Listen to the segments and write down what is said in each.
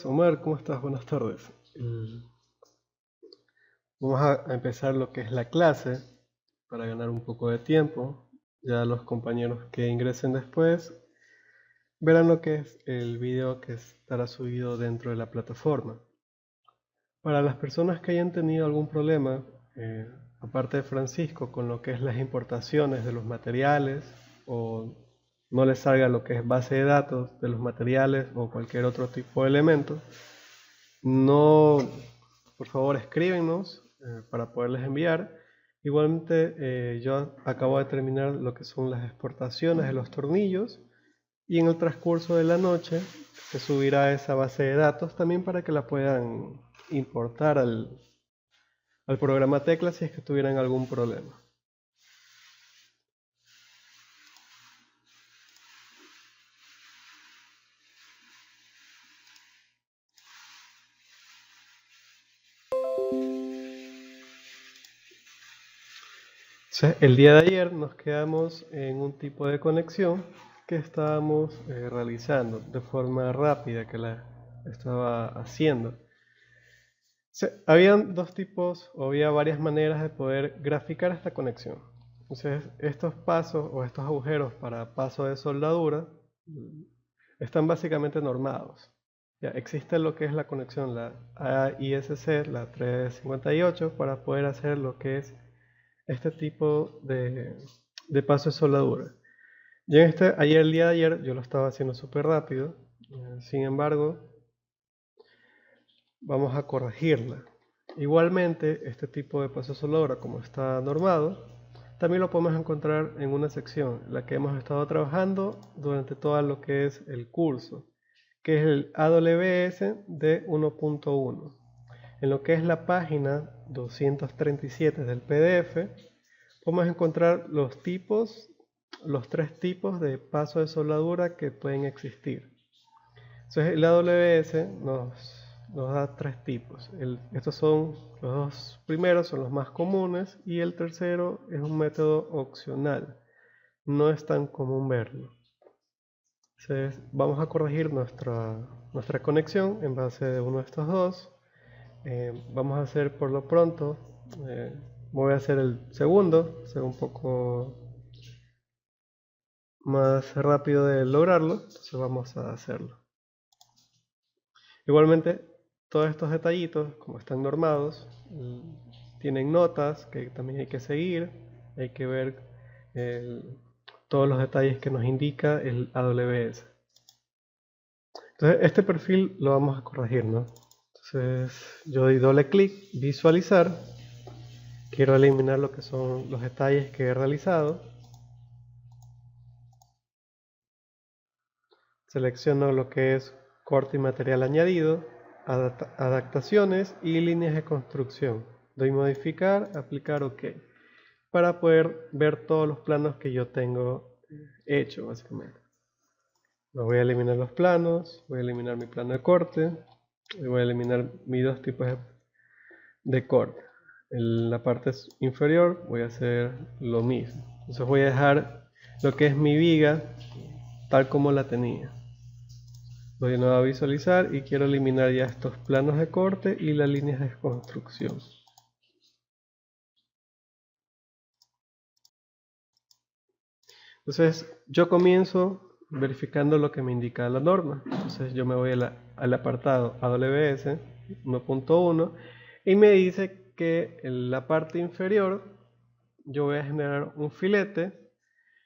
Omar, ¿cómo estás? Buenas tardes. Vamos a empezar lo que es la clase para ganar un poco de tiempo. Ya los compañeros que ingresen después verán lo que es el video que estará subido dentro de la plataforma. Para las personas que hayan tenido algún problema, aparte de Francisco, con lo que es las importaciones de los materiales o no les salga lo que es base de datos de los materiales o cualquier otro tipo de elemento, no, por favor escríbenos para poderles enviar. Igualmente yo acabo de terminar lo que son las exportaciones de los tornillos y en el transcurso de la noche se subirá esa base de datos también para que la puedan importar al programa Tecla si es que tuvieran algún problema. Entonces, el día de ayer nos quedamos en un tipo de conexión que estábamos realizando de forma rápida que la estaba haciendo. Habían dos tipos o había varias maneras de poder graficar esta conexión. Entonces, estos pasos o estos agujeros para paso de soldadura están básicamente normados. Ya existe lo que es la conexión, la AISC, la 358, para poder hacer lo que es este tipo de paso de soldadura. Y ayer, el día de ayer, yo lo estaba haciendo súper rápido. Sin embargo, vamos a corregirla. Igualmente, este tipo de paso de soldadura, como está normado, también lo podemos encontrar en una sección, la que hemos estado trabajando durante todo lo que es el curso, que es el AWS de 1.1. En lo que es la página 237 del PDF, podemos encontrar los tres tipos de paso de soldadura que pueden existir. Entonces el AWS nos da tres tipos. Estos son los dos primeros, son los más comunes, y el tercero es un método opcional. No es tan común verlo. Entonces vamos a corregir nuestra conexión en base de uno de estos dos. Vamos a hacer por lo pronto, voy a hacer el segundo, ser un poco más rápido de lograrlo, entonces vamos a hacerlo. Igualmente, todos estos detallitos, como están normados, tienen notas que también hay que seguir, hay que ver todos los detalles que nos indica el AWS. Entonces, este perfil lo vamos a corregir, ¿no? Entonces, yo doy doble clic, visualizar, quiero eliminar lo que son los detalles que he realizado. Selecciono lo que es corte y material añadido, adaptaciones y líneas de construcción. Doy modificar, aplicar OK, para poder ver todos los planos que yo tengo hecho básicamente. Voy a eliminar los planos, voy a eliminar mi plano de corte y voy a eliminar mis dos tipos de corte. En la parte inferior voy a hacer lo mismo. Entonces voy a dejar lo que es mi viga tal como la tenía. Doy de nuevo a visualizar y quiero eliminar ya estos planos de corte y las líneas de construcción. Entonces yo comienzo verificando lo que me indica la norma. Entonces yo me voy al apartado AWS 1.1 y me dice que en la parte inferior yo voy a generar un filete.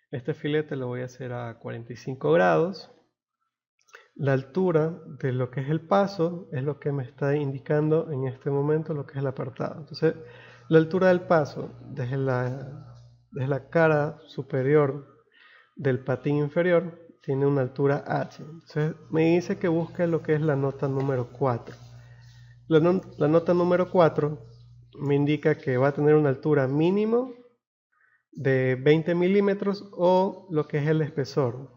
Este filete lo voy a hacer a 45 grados. La altura de lo que es el paso es lo que me está indicando en este momento lo que es el apartado. Entonces, la altura del paso desde la cara superior del patín inferior tiene una altura h. Entonces, me dice que busque lo que es la nota número 4. La nota número 4 me indica que va a tener una altura mínimo de 20 milímetros o lo que es el espesor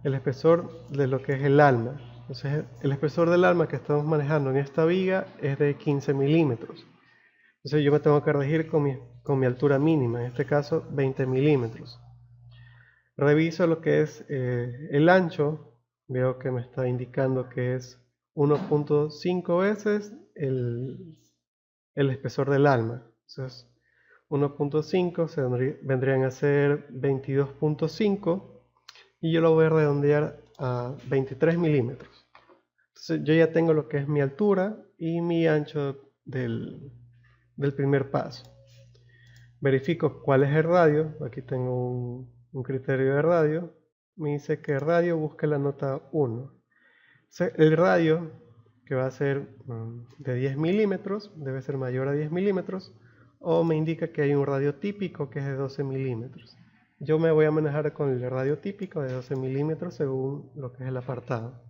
de lo que es el alma. Entonces el espesor del alma que estamos manejando en esta viga es de 15 milímetros. Entonces yo me tengo que regir con mi altura mínima, en este caso 20 milímetros. Reviso lo que es el ancho, veo que me está indicando que es 1.5 veces el espesor del alma. Entonces 1.5 vendrían a ser 22.5 y yo lo voy a redondear a 23 milímetros. Entonces yo ya tengo lo que es mi altura y mi ancho del primer paso. Verifico cuál es el radio. Aquí tengo un criterio de radio. Me dice que radio busque la nota 1. Entonces, el radio, que va a ser de 10 milímetros, debe ser mayor a 10 milímetros, o me indica que hay un radio típico que es de 12 milímetros. Yo me voy a manejar con el radio típico de 12 milímetros según lo que es el apartado.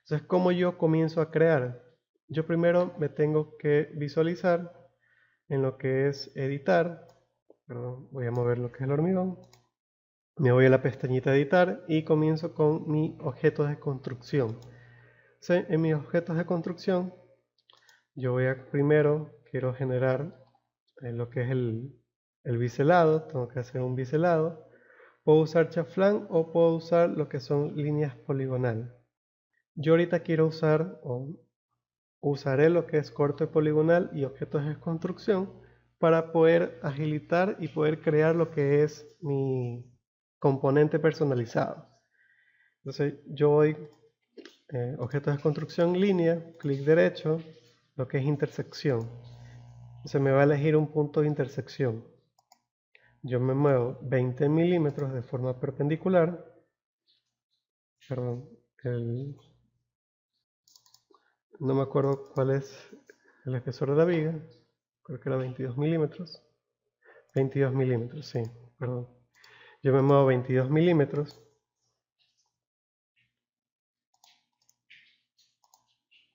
Entonces, ¿cómo yo comienzo a crear? Yo primero me tengo que visualizar en lo que es editar. Perdón, voy a mover lo que es el hormigón. Me voy a la pestañita editar y comienzo con mi objeto de construcción. Entonces, en mis objetos de construcción, yo voy a primero, quiero generar lo que es el biselado. Tengo que hacer un biselado. Puedo usar chaflán o puedo usar lo que son líneas poligonales. Yo ahorita quiero usar o usaré lo que es corte poligonal y objetos de construcción para poder agilitar y poder crear lo que es mi componente personalizado. Entonces yo voy objetos de construcción, línea, clic derecho, lo que es intersección. Entonces me va a elegir un punto de intersección. Yo me muevo 20 milímetros de forma perpendicular. Perdón, no me acuerdo cuál es el espesor de la viga. Creo que era 22 milímetros. 22 milímetros, sí, perdón. Yo me muevo 22 milímetros.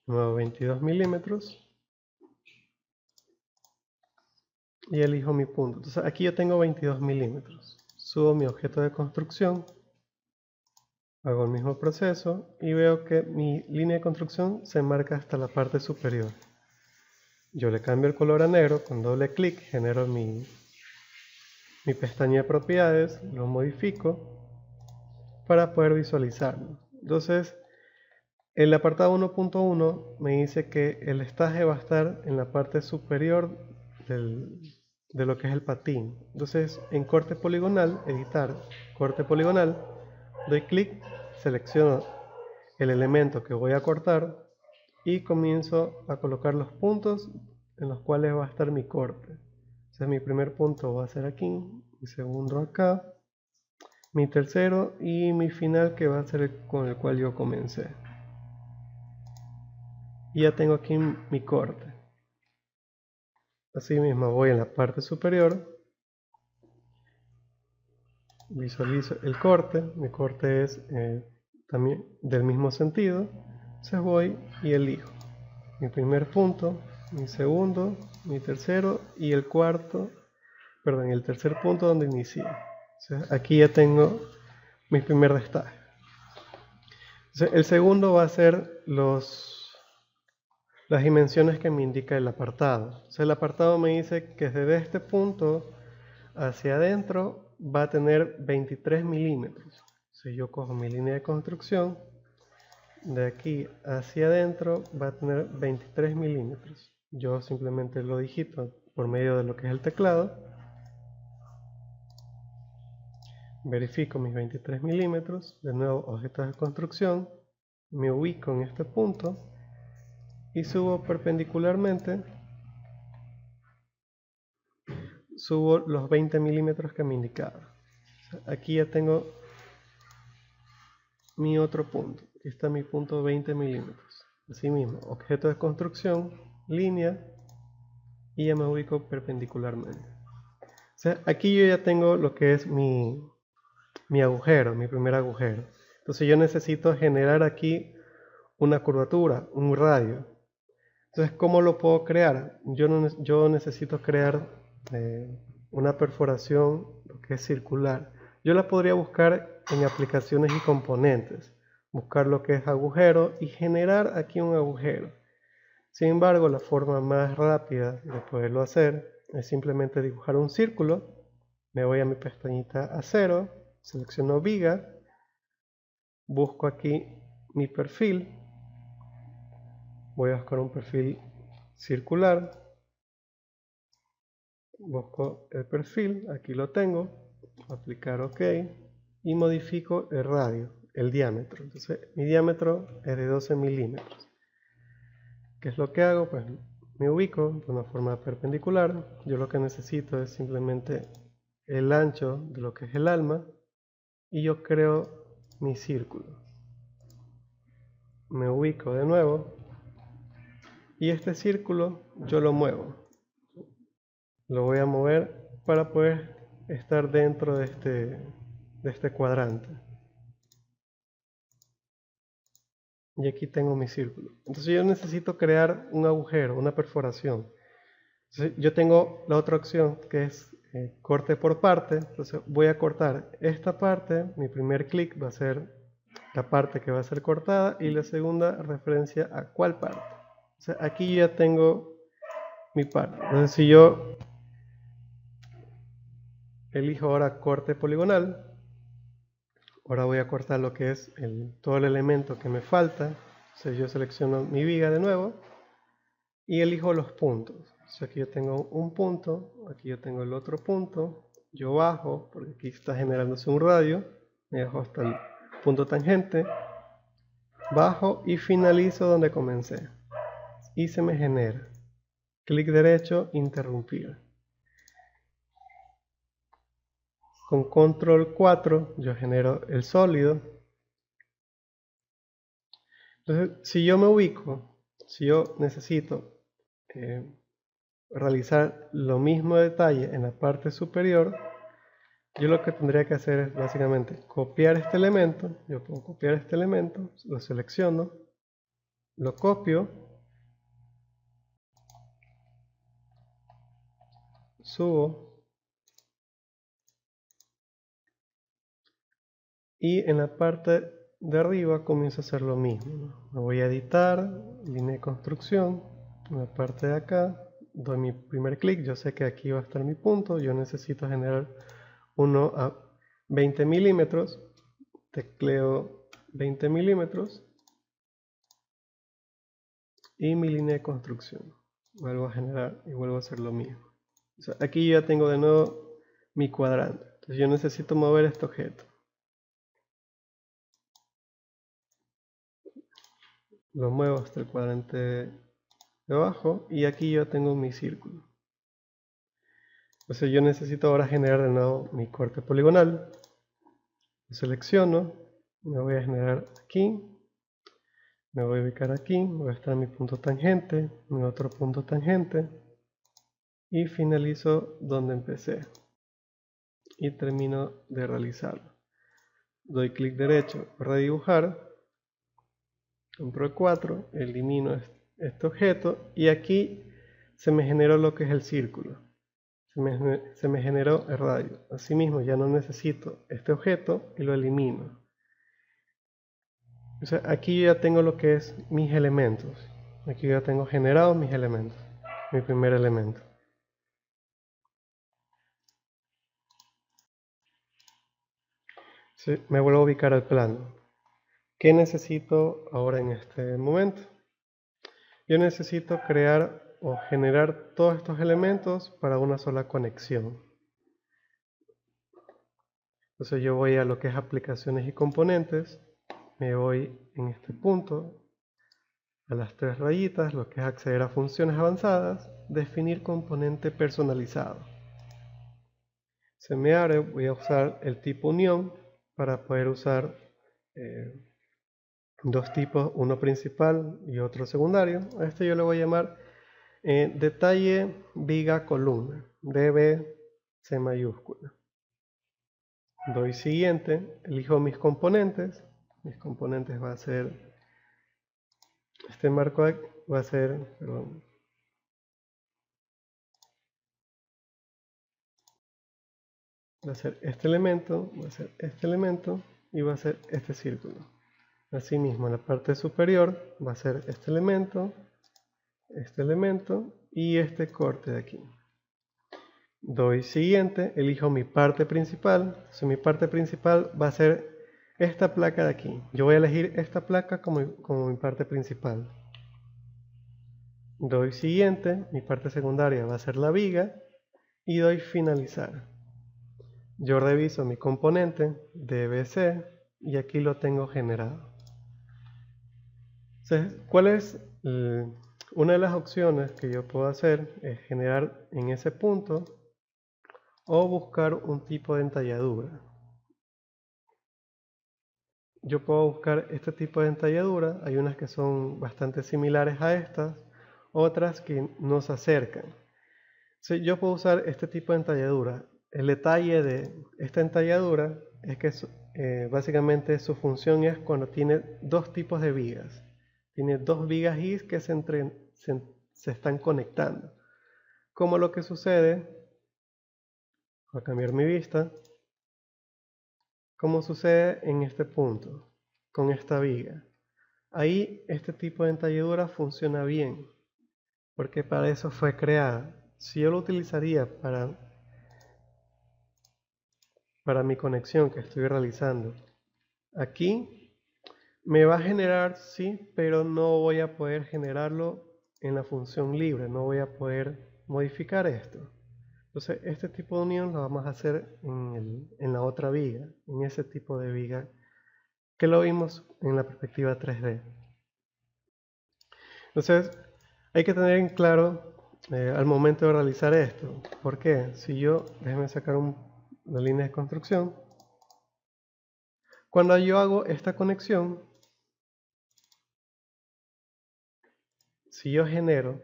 Me muevo 22 milímetros. Y elijo mi punto. Entonces aquí yo tengo 22 milímetros. Subo mi objeto de construcción. Hago el mismo proceso y veo que mi línea de construcción se marca hasta la parte superior. Yo le cambio el color a negro, con doble clic genero mi pestaña de propiedades, lo modifico para poder visualizarlo. Entonces, el apartado 1.1 me dice que el estaje va a estar en la parte superior de lo que es el patín. Entonces, en corte poligonal, editar, corte poligonal, doy clic, selecciono el elemento que voy a cortar y comienzo a colocar los puntos en los cuales va a estar mi corte. Entonces mi primer punto va a ser aquí, mi segundo acá, mi tercero y mi final que va a ser con el cual yo comencé. Y ya tengo aquí mi corte. Así mismo voy en la parte superior, visualizo el corte, mi corte es también del mismo sentido, entonces voy y elijo mi primer punto, mi segundo, mi tercero y el cuarto, perdón, el tercer punto donde inicié. Entonces, aquí ya tengo mi primer destaque. Entonces, el segundo va a ser las dimensiones que me indica el apartado. Entonces, el apartado me dice que desde este punto hacia adentro va a tener 23 milímetros. Si yo cojo mi línea de construcción, de aquí hacia adentro va a tener 23 milímetros. Yo simplemente lo digito por medio de lo que es el teclado. Verifico mis 23 milímetros. De nuevo, objetos de construcción. Me ubico en este punto y subo perpendicularmente. Subo los 20 milímetros que me indicaba. Aquí ya tengo mi otro punto. Aquí está mi punto 20 milímetros. Asimismo, objeto de construcción, línea, y ya me ubico perpendicularmente. O sea, aquí yo ya tengo lo que es mi agujero, mi primer agujero. Entonces yo necesito generar aquí una curvatura, un radio. Entonces, ¿cómo lo puedo crear? Yo necesito crear una perforación que es circular. Yo la podría buscar en aplicaciones y componentes. Buscar lo que es agujero y generar aquí un agujero. Sin embargo, la forma más rápida de poderlo hacer es simplemente dibujar un círculo. Me voy a mi pestañita acero, selecciono viga, busco aquí mi perfil. Voy a buscar un perfil circular. Busco el perfil, aquí lo tengo. Aplicar OK. Y modifico el radio, el diámetro. Entonces mi diámetro es de 12 milímetros. ¿Qué es lo que hago? Pues me ubico de una forma perpendicular. Yo lo que necesito es simplemente el ancho de lo que es el alma. Y yo creo mi círculo. Me ubico de nuevo. Y este círculo yo lo muevo. Lo voy a mover para poder estar dentro de este cuadrante. Y aquí tengo mi círculo. Entonces yo necesito crear un agujero, una perforación. Entonces yo tengo la otra opción que es corte por parte. Entonces voy a cortar esta parte. Mi primer clic va a ser la parte que va a ser cortada y la segunda referencia a cuál parte. Entonces aquí ya tengo mi parte. Entonces si yo elijo ahora corte poligonal, ahora voy a cortar lo que es todo el elemento que me falta. Entonces yo selecciono mi viga de nuevo y elijo los puntos. Entonces aquí yo tengo un punto, aquí yo tengo el otro punto. Yo bajo, porque aquí está generándose un radio. Me bajo hasta el punto tangente. Bajo y finalizo donde comencé. Y se me genera. Clic derecho, interrumpir. Con control 4 yo genero el sólido. Entonces, si yo me ubico, si yo necesito realizar lo mismo detalle en la parte superior, yo lo que tendría que hacer es básicamente copiar este elemento. Yo puedo copiar este elemento, lo selecciono, lo copio, subo y en la parte de arriba comienzo a hacer lo mismo, ¿no? Me voy a editar, línea de construcción, en la parte de acá doy mi primer clic. Yo sé que aquí va a estar mi punto. Yo necesito generar uno a 20 milímetros. Tecleo 20 milímetros y mi línea de construcción. Vuelvo a generar y vuelvo a hacer lo mismo. O sea, aquí ya tengo de nuevo mi cuadrante. Entonces yo necesito mover este objeto. Lo muevo hasta el cuadrante de abajo y aquí yo tengo mi círculo. Entonces yo necesito ahora generar de nuevo mi corte poligonal. Lo selecciono, me voy a generar aquí, me voy a ubicar aquí, voy a estar en mi punto tangente, mi otro punto tangente y finalizo donde empecé y termino de realizarlo. Doy clic derecho para dibujar, control 4, elimino este objeto y aquí se me generó lo que es el círculo. Se me generó el radio. Asimismo ya no necesito este objeto y lo elimino. O sea, aquí ya tengo lo que es mis elementos. Aquí ya tengo generados mis elementos. Mi primer elemento. Sí, me vuelvo a ubicar al plano. ¿Qué necesito ahora en este momento? Yo necesito crear o generar todos estos elementos para una sola conexión. Entonces yo voy a lo que es aplicaciones y componentes. Me voy en este punto a las tres rayitas, lo que es acceder a funciones avanzadas, definir componente personalizado. Se me abre, voy a usar el tipo unión para poder usar dos tipos, uno principal y otro secundario. A este yo le voy a llamar detalle viga columna, DBC mayúscula. Doy siguiente, elijo mis componentes va a ser este marco va a ser, perdón, va a ser este elemento, va a ser este elemento y va a ser este círculo. Asimismo, en la parte superior va a ser este elemento y este corte de aquí. Doy siguiente, elijo mi parte principal. Entonces, mi parte principal va a ser esta placa de aquí. Yo voy a elegir esta placa como mi parte principal. Doy siguiente, mi parte secundaria va a ser la viga y doy finalizar. Yo reviso mi componente DBC y aquí lo tengo generado. Entonces, ¿cuál es una de las opciones que yo puedo hacer? Es generar en ese punto o buscar un tipo de entalladura. Yo puedo buscar este tipo de entalladura, hay unas que son bastante similares a estas, otras que no se acercan. Sí, yo puedo usar este tipo de entalladura. El detalle de esta entalladura es que básicamente su función es cuando tiene dos tipos de vigas. Tiene dos vigas IS que se están conectando. Como lo que sucede, voy a cambiar mi vista, como sucede en este punto, con esta viga. Ahí este tipo de entalladura funciona bien, porque para eso fue creada. Si yo lo utilizaría para mi conexión que estoy realizando aquí, me va a generar, sí, pero no voy a poder generarlo en la función libre, no voy a poder modificar esto. Entonces este tipo de unión lo vamos a hacer en la otra viga, en ese tipo de viga que lo vimos en la perspectiva 3D. Entonces hay que tener en claro al momento de realizar esto. ¿Por qué? Si yo, déjeme sacar una línea de construcción. Cuando yo hago esta conexión, si yo genero,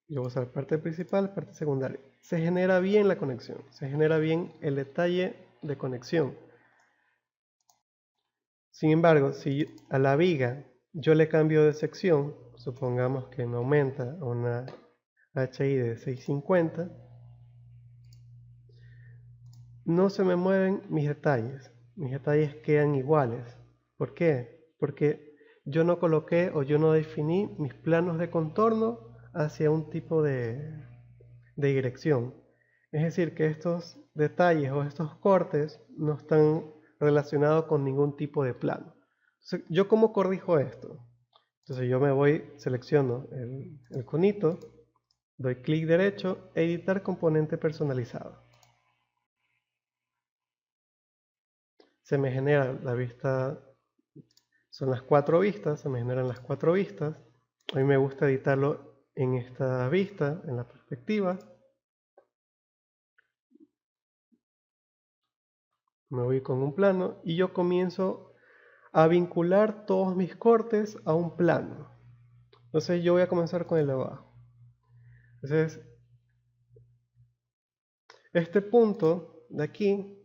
yo voy a usar parte principal, parte secundaria, se genera bien la conexión, se genera bien el detalle de conexión. Sin embargo, si a la viga yo le cambio de sección, supongamos que me aumenta a una HI de 650, no se me mueven mis detalles quedan iguales. ¿Por qué? Porque yo no coloqué o yo no definí mis planos de contorno hacia un tipo de dirección. Es decir, que estos detalles o estos cortes no están relacionados con ningún tipo de plano. Entonces, ¿yo cómo corrijo esto? Entonces yo me voy, selecciono el conito, doy clic derecho, editar componente personalizado. Se me genera la vista, son las 4 vistas, se me generan las 4 vistas. A mí me gusta editarlo en esta vista, en la perspectiva. Me voy con un plano y yo comienzo a vincular todos mis cortes a un plano. Entonces yo voy a comenzar con el de abajo. Entonces, este punto de aquí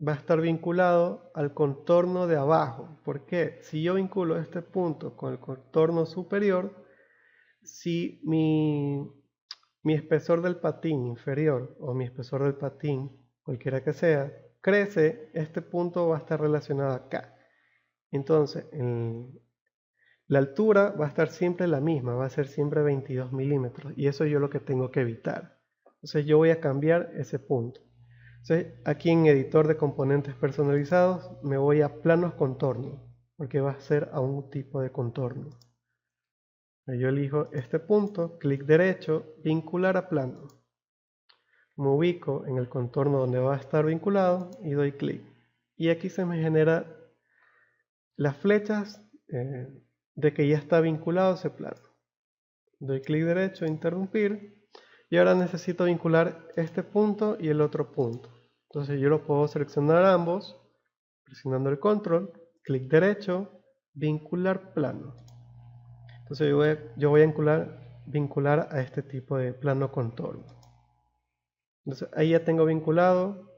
va a estar vinculado al contorno de abajo. ¿Por qué? Si yo vinculo este punto con el contorno superior, si mi espesor del patín inferior o mi espesor del patín, cualquiera que sea, crece, este punto va a estar relacionado acá. Entonces, la altura va a estar siempre la misma, va a ser siempre 22 milímetros y eso yo lo que tengo que evitar. Entonces yo voy a cambiar ese punto. Entonces aquí en editor de componentes personalizados me voy a planos contorno porque va a ser a un tipo de contorno. Yo elijo este punto, clic derecho, vincular a plano. Me ubico en el contorno donde va a estar vinculado y doy clic. Y aquí se me genera las flechas de que ya está vinculado ese plano. Doy clic derecho, interrumpir. Y ahora necesito vincular este punto y el otro punto. Entonces yo lo puedo seleccionar ambos, presionando el control, clic derecho, vincular plano. Entonces yo voy a vincular a este tipo de plano contorno. Entonces ahí ya tengo vinculado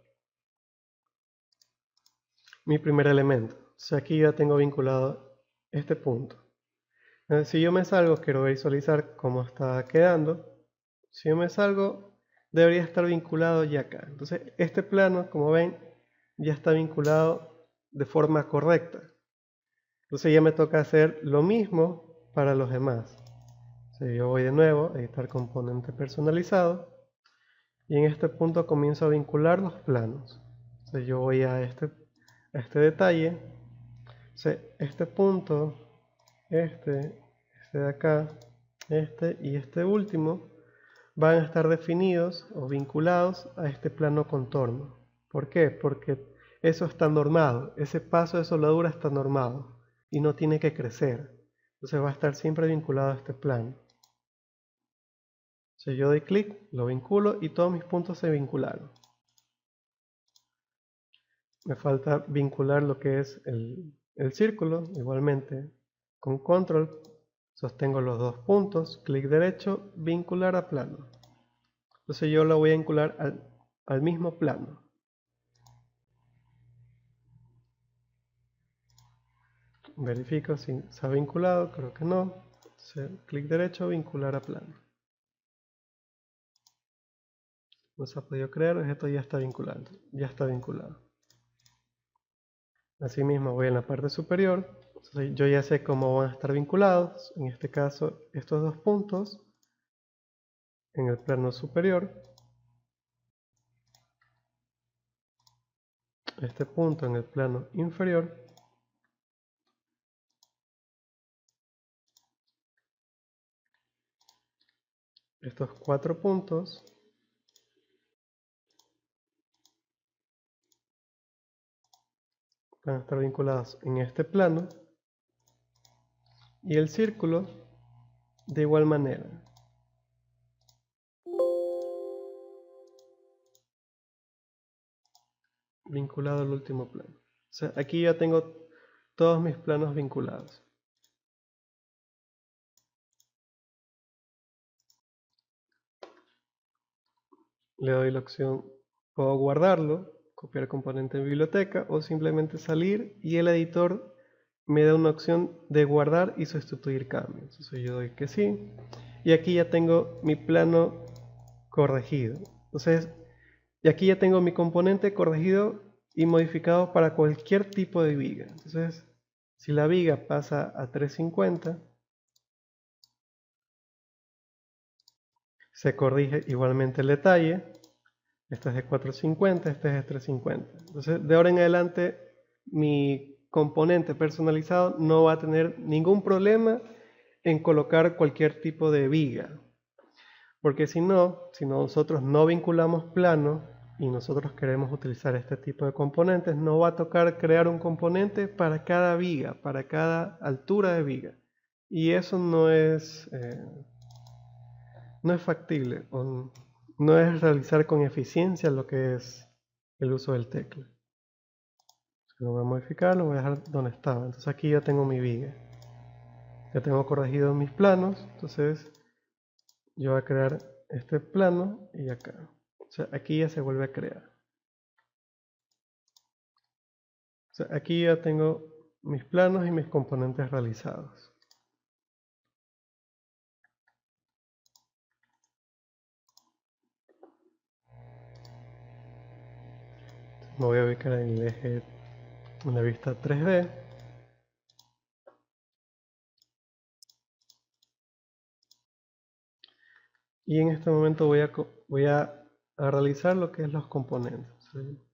mi primer elemento. Entonces aquí ya tengo vinculado este punto. Entonces, si yo me salgo, quiero visualizar cómo está quedando. Si yo me salgo, debería estar vinculado ya acá. Entonces este plano, como ven, ya está vinculado de forma correcta. Entonces ya me toca hacer lo mismo para los demás. Entonces yo voy de nuevo a editar componente personalizado y en este punto comienzo a vincular los planos. Entonces yo voy a este detalle. Entonces, este punto, este de acá, este y este último van a estar definidos o vinculados a este plano contorno. ¿Por qué? Porque eso está normado, ese paso de soldadura está normado y no tiene que crecer. Entonces va a estar siempre vinculado a este plano. Entonces yo doy clic, lo vinculo y todos mis puntos se vincularon. Me falta vincular lo que es el círculo, igualmente con control sostengo los dos puntos, clic derecho, vincular a plano. Entonces yo lo voy a vincular al mismo plano. Verifico si se ha vinculado, creo que no. Entonces, clic derecho, vincular a plano. No se ha podido crear, esto ya está vinculado. Ya está vinculado. Asimismo voy en la parte superior. Entonces, yo ya sé cómo van a estar vinculados. En este caso, estos dos puntos en el plano superior. Este punto en el plano inferior. Estos cuatro puntos van a estar vinculados en este plano y el círculo de igual manera. Vinculado al último plano. O sea, aquí ya tengo todos mis planos vinculados. Le doy la opción, puedo guardarlo, copiar componente en biblioteca o simplemente salir y el editor me da una opción de guardar y sustituir cambios. Entonces yo doy que sí y aquí ya tengo mi plano corregido. Entonces, y aquí ya tengo mi componente corregido y modificado para cualquier tipo de viga. Entonces, si la viga pasa a 350, se corrige igualmente el detalle. Este es de 450, este es de 350. Entonces, de ahora en adelante, mi componente personalizado no va a tener ningún problema en colocar cualquier tipo de viga. Porque si nosotros no vinculamos plano y nosotros queremos utilizar este tipo de componentes, nos va a tocar crear un componente para cada viga, para cada altura de viga. Y eso no es factible, no es realizar con eficiencia lo que es el uso del tecla. Lo voy a modificar, lo voy a dejar donde estaba. Entonces aquí ya tengo mi viga. Ya tengo corregido mis planos, entonces yo voy a crear este plano y acá. O sea, aquí ya se vuelve a crear. O sea, aquí ya tengo mis planos y mis componentes realizados. Me voy a ubicar en el eje, en la vista 3D. Y en este momento voy a realizar lo que es los componentes. ¿Sí?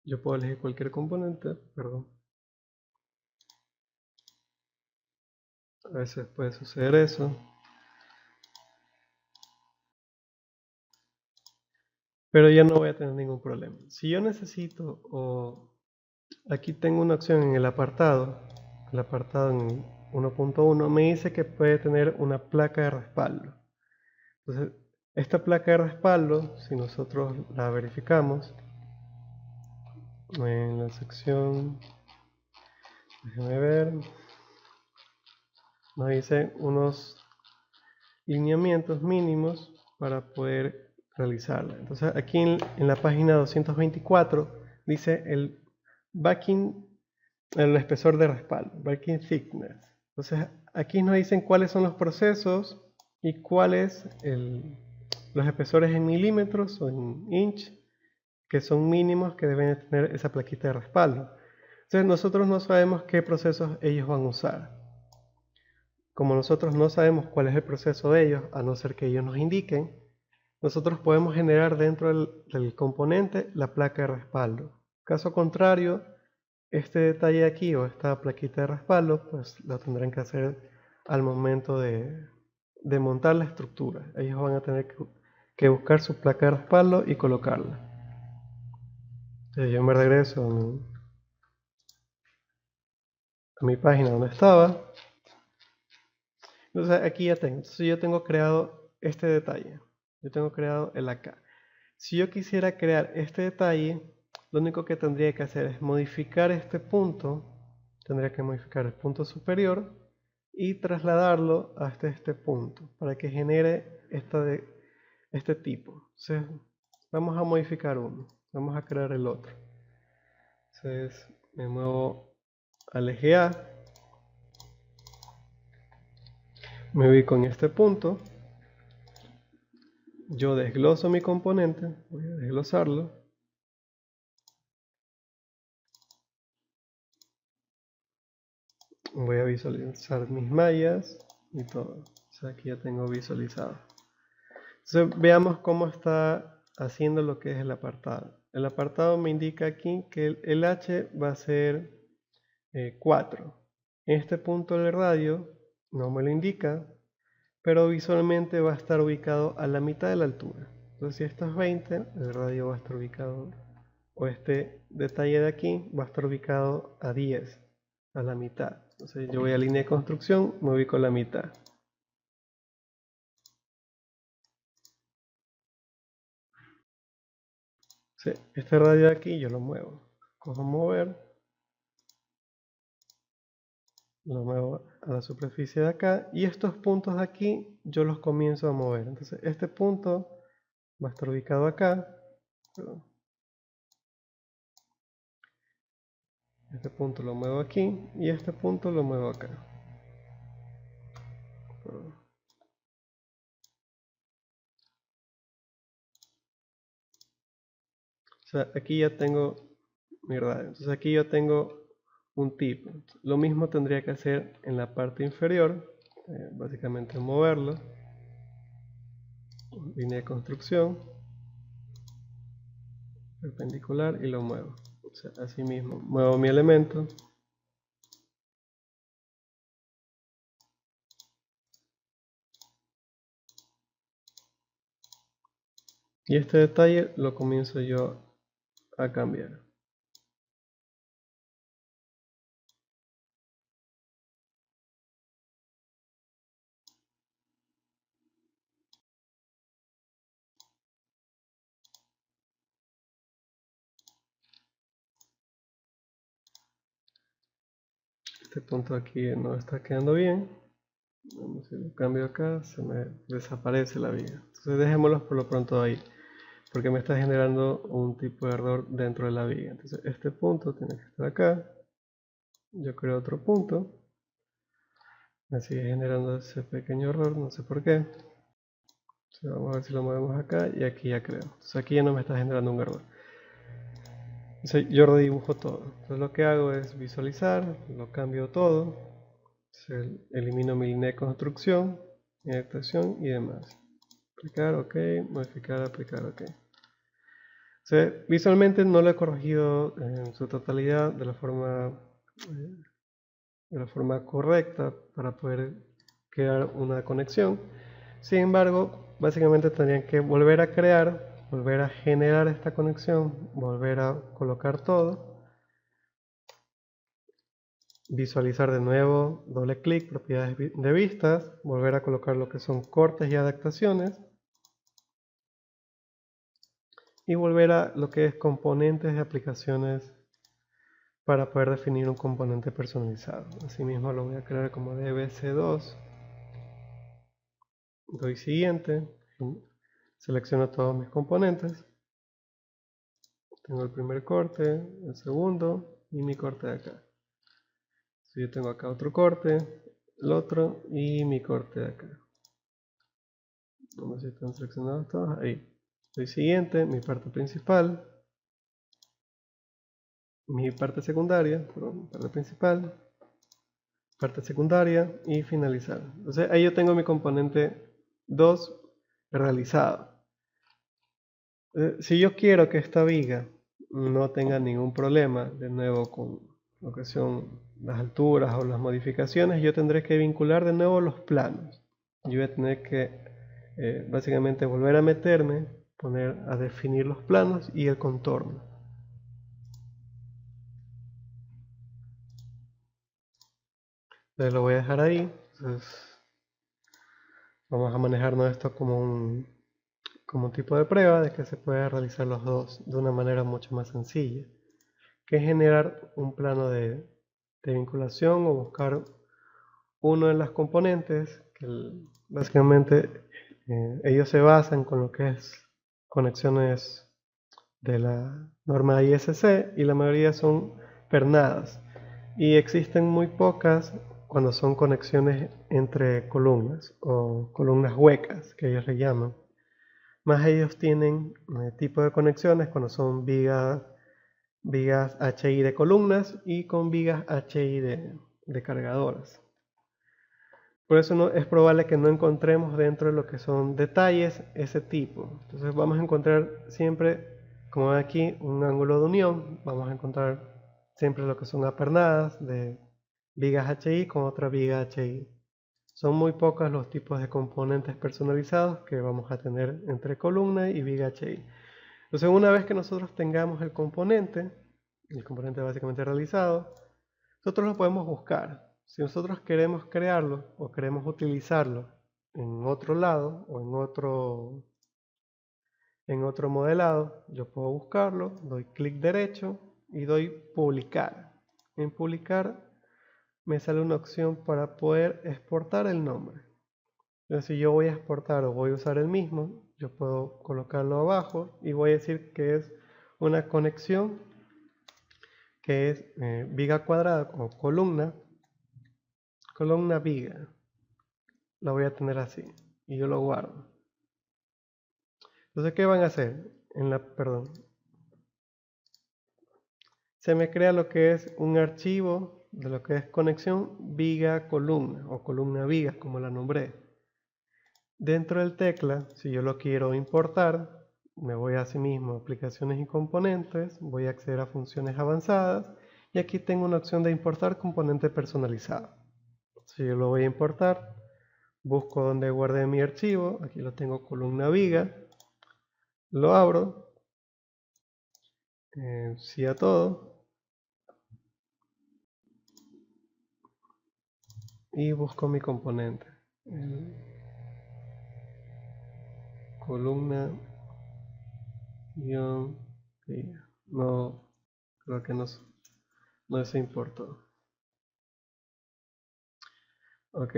Yo puedo elegir cualquier componente, perdón. A veces puede suceder eso. Pero ya no voy a tener ningún problema. Si yo necesito, o aquí tengo una opción en el apartado en 1.1 me dice que puede tener una placa de respaldo. Entonces, esta placa de respaldo, si nosotros la verificamos en la sección, déjenme ver, nos dice unos lineamientos mínimos para poder realizarla. Entonces, aquí en la página 224 dice el backing, el espesor de respaldo, backing thickness. Entonces, aquí nos dicen cuáles son los procesos y cuáles los espesores en milímetros o en inch que son mínimos que deben tener esa plaquita de respaldo. Entonces nosotros no sabemos qué procesos ellos van a usar. Como nosotros no sabemos cuál es el proceso de ellos, a no ser que ellos nos indiquen, nosotros podemos generar dentro del componente la placa de respaldo. Caso contrario, este detalle de aquí o esta plaquita de respaldo, pues lo tendrán que hacer al momento de montar la estructura. Ellos van a tener que buscar su placa de respaldo y colocarla. Entonces yo me regreso a mi página donde estaba. Entonces aquí ya tengo. Entonces yo tengo creado este detalle. Yo tengo creado el acá. Si yo quisiera crear este detalle, lo único que tendría que hacer es modificar este punto. Tendría que modificar el punto superior y trasladarlo hasta este punto para que genere este tipo. Entonces vamos a modificar uno. Vamos a crear el otro. Entonces me muevo al eje A. Me ubico en este punto. Yo desgloso mi componente. Voy a desglosarlo. Voy a visualizar mis mallas y todo. O sea, aquí ya tengo visualizado. Entonces veamos cómo está haciendo lo que es el apartado. El apartado me indica aquí que el H va a ser 4. En este punto del radio no me lo indica, pero visualmente va a estar ubicado a la mitad de la altura. Entonces si esto es 20, el radio va a estar ubicado, o este detalle de aquí va a estar ubicado a 10, a la mitad. Entonces yo voy a línea de construcción, me ubico a la mitad. Sí, este radio de aquí yo lo muevo. Cojo mover. Lo muevo a la superficie de acá. Y estos puntos de aquí yo los comienzo a mover. Entonces este punto va a estar ubicado acá. Perdón. Este punto lo muevo aquí. Y este punto lo muevo acá. Perdón. O sea, aquí ya tengo mi radio. Entonces aquí yo tengo un tipo. Lo mismo tendría que hacer en la parte inferior. Básicamente moverlo. Línea de construcción. Perpendicular y lo muevo. O sea, así mismo. Muevo mi elemento. Y este detalle lo comienzo yo a cambiar. Este punto aquí no está quedando bien. Vamos a lo cambio acá, se me desaparece la viga. Entonces dejémoslo por lo pronto ahí, porque me está generando un tipo de error dentro de la viga. Entonces este punto tiene que estar acá. Yo creo otro punto. Me sigue generando ese pequeño error, no sé por qué. Entonces vamos a ver si lo movemos acá y aquí ya creo. Entonces aquí ya no me está generando un error. Entonces yo redibujo todo. Entonces lo que hago es visualizar, lo cambio todo. Entonces elimino mi línea de construcción, mi adaptación y demás. Aplicar, ok, modificar, aplicar, ok. Entonces, visualmente no lo he corregido en su totalidad de la forma correcta para poder crear una conexión. Sin embargo, básicamente tendrían que volver a crear, volver a generar esta conexión, volver a colocar todo, visualizar de nuevo, doble clic, propiedades de vistas, volver a colocar lo que son cortes y adaptaciones y volver a lo que es componentes de aplicaciones para poder definir un componente personalizado. Asimismo lo voy a crear como dbc2. Doy siguiente, selecciono todos mis componentes. Tengo el primer corte, el segundo y mi corte de acá. Si yo tengo acá otro corte, el otro y mi corte de acá. ¿Dónde se están seleccionados todos? Ahí. Doy siguiente, mi parte principal, mi parte secundaria, perdón, parte principal, parte secundaria y finalizar. Entonces ahí yo tengo mi componente 2 realizado. Si yo quiero que esta viga no tenga ningún problema, de nuevo con lo que son las alturas o las modificaciones, yo tendré que vincular de nuevo los planos. Yo voy a tener que básicamente volver a meterme, poner a definir los planos y el contorno. Entonces lo voy a dejar ahí. Entonces vamos a manejarnos esto como un tipo de prueba de que se puede realizar los dos de una manera mucho más sencilla, que es generar un plano de vinculación o buscar uno de las componentes que básicamente ellos se basan con lo que es conexiones de la norma ISC y la mayoría son pernadas y existen muy pocas cuando son conexiones entre columnas o columnas huecas que ellos le llaman. Más ellos tienen tipo de conexiones cuando son vigas HI de columnas y con vigas HI de cargadoras. Por eso es probable que no encontremos dentro de lo que son detalles ese tipo. Entonces vamos a encontrar siempre, como ven aquí, un ángulo de unión. Vamos a encontrar siempre lo que son apernadas de vigas HI con otra viga HI. Son muy pocos los tipos de componentes personalizados que vamos a tener entre columna y viga HI. Entonces una vez que nosotros tengamos el componente básicamente realizado, nosotros lo podemos buscar. Si nosotros queremos crearlo o queremos utilizarlo en otro lado o en otro modelado, yo puedo buscarlo, doy clic derecho y doy publicar. En publicar me sale una opción para poder exportar el nombre. Entonces si yo voy a exportar o voy a usar el mismo, yo puedo colocarlo abajo y voy a decir que es una conexión que es viga cuadrada o columna viga. La voy a tener así y yo lo guardo. Entonces, ¿qué van a hacer? Perdón. Se me crea lo que es un archivo de lo que es conexión viga columna o columna viga, como la nombré. Dentro del tecla, si yo lo quiero importar, me voy a asimismo aplicaciones y componentes, voy a acceder a funciones avanzadas y aquí tengo una opción de importar componente personalizado. Si yo lo voy a importar, busco donde guardé mi archivo, aquí lo tengo columna viga, lo abro, sí a todo, y busco mi componente. Columna guión viga. No, creo que no se importó. Ok,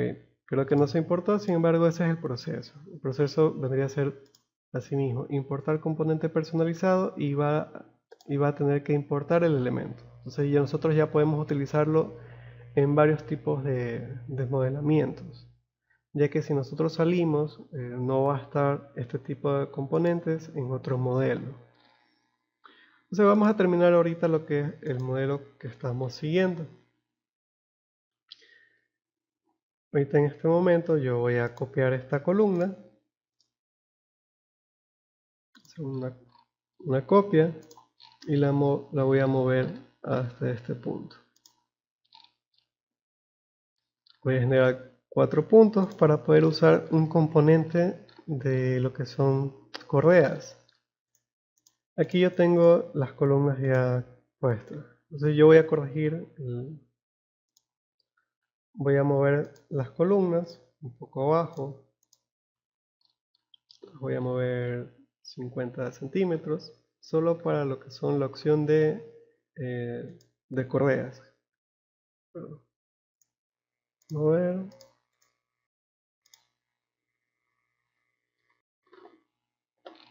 creo que no se importó, sin embargo ese es el proceso. El proceso vendría a ser así mismo, importar componente personalizado y va a tener que importar el elemento. Entonces nosotros ya podemos utilizarlo en varios tipos de modelamientos, ya que si nosotros salimos no va a estar este tipo de componentes en otro modelo. Entonces vamos a terminar ahorita lo que es el modelo que estamos siguiendo. Ahorita en este momento yo voy a copiar esta columna, hacer una copia y la voy a mover hasta este punto. Voy a generar 4 puntos para poder usar un componente de lo que son correas. Aquí yo tengo las columnas ya puestas. Entonces yo voy a corregir, voy a mover las columnas un poco abajo. Voy a mover 50 centímetros solo para lo que son la opción de correas. Mover.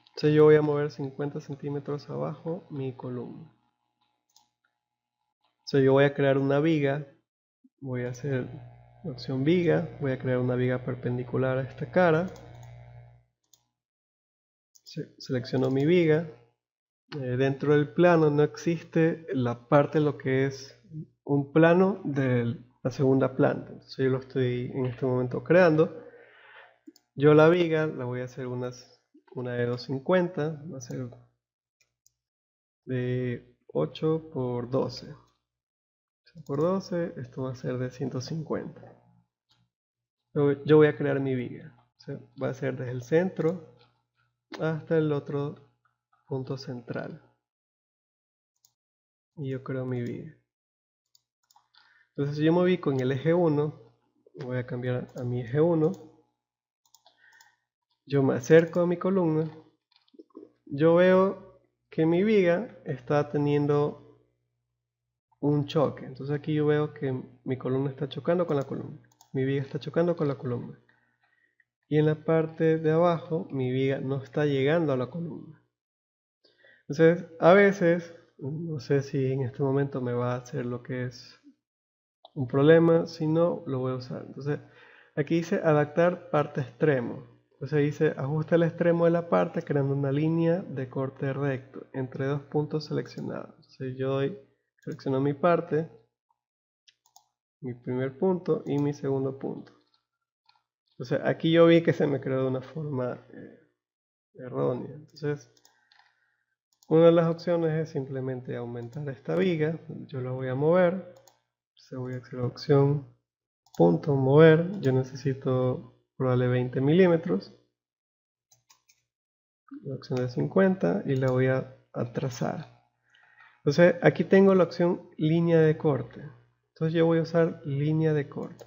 Entonces yo voy a mover 50 centímetros abajo mi columna. Entonces yo voy a crear una viga. Voy a hacer la opción viga. Voy a crear una viga perpendicular a esta cara. Selecciono mi viga. Dentro del plano no existe la parte de lo que es un plano de la segunda planta. Entonces yo lo estoy en este momento creando. Yo la viga la voy a hacer una de 250, va a ser de 8 por 12. 8 por 12, esto va a ser de 150. Yo voy a crear mi viga. O sea, va a ser desde el centro hasta el otro punto central. Y yo creo mi viga. Entonces si yo me ubico en el eje 1, voy a cambiar a mi eje 1. Yo me acerco a mi columna. Yo veo que mi viga está teniendo un choque. Entonces aquí yo veo que mi columna está chocando con la columna. Mi viga está chocando con la columna. Y en la parte de abajo mi viga no está llegando a la columna. Entonces a veces, no sé si en este momento me va a hacer lo que es un problema, si no lo voy a usar. Entonces aquí dice adaptar parte extremo. Entonces dice ajusta el extremo de la parte creando una línea de corte recto entre dos puntos seleccionados. Entonces yo selecciono mi parte, mi primer punto y mi segundo punto. Entonces aquí yo vi que se me creó de una forma errónea. Entonces una de las opciones es simplemente aumentar esta viga. Yo la voy a mover. Entonces voy a hacer opción punto mover. Yo necesito probable 20 milímetros. La opción de 50 y la voy a trazar. Entonces aquí tengo la opción línea de corte. Entonces yo voy a usar línea de corte.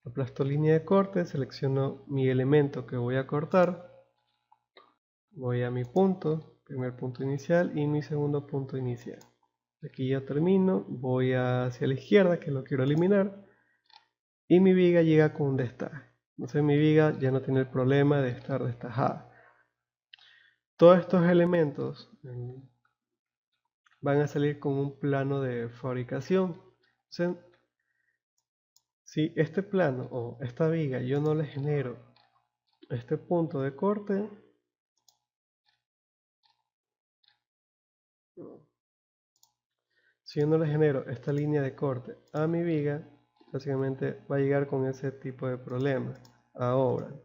Aplasto línea de corte, selecciono mi elemento que voy a cortar. Voy a mi punto, primer punto inicial y mi segundo punto inicial. Aquí ya termino, voy hacia la izquierda que lo quiero eliminar. Y mi viga llega con un destaje. Entonces mi viga ya no tiene el problema de estar destajada. Todos estos elementos van a salir con un plano de fabricación. Entonces, si este plano o esta viga yo no le genero este punto de corte, si yo no le genero esta línea de corte a mi viga, básicamente va a llegar con ese tipo de problema. Ahora,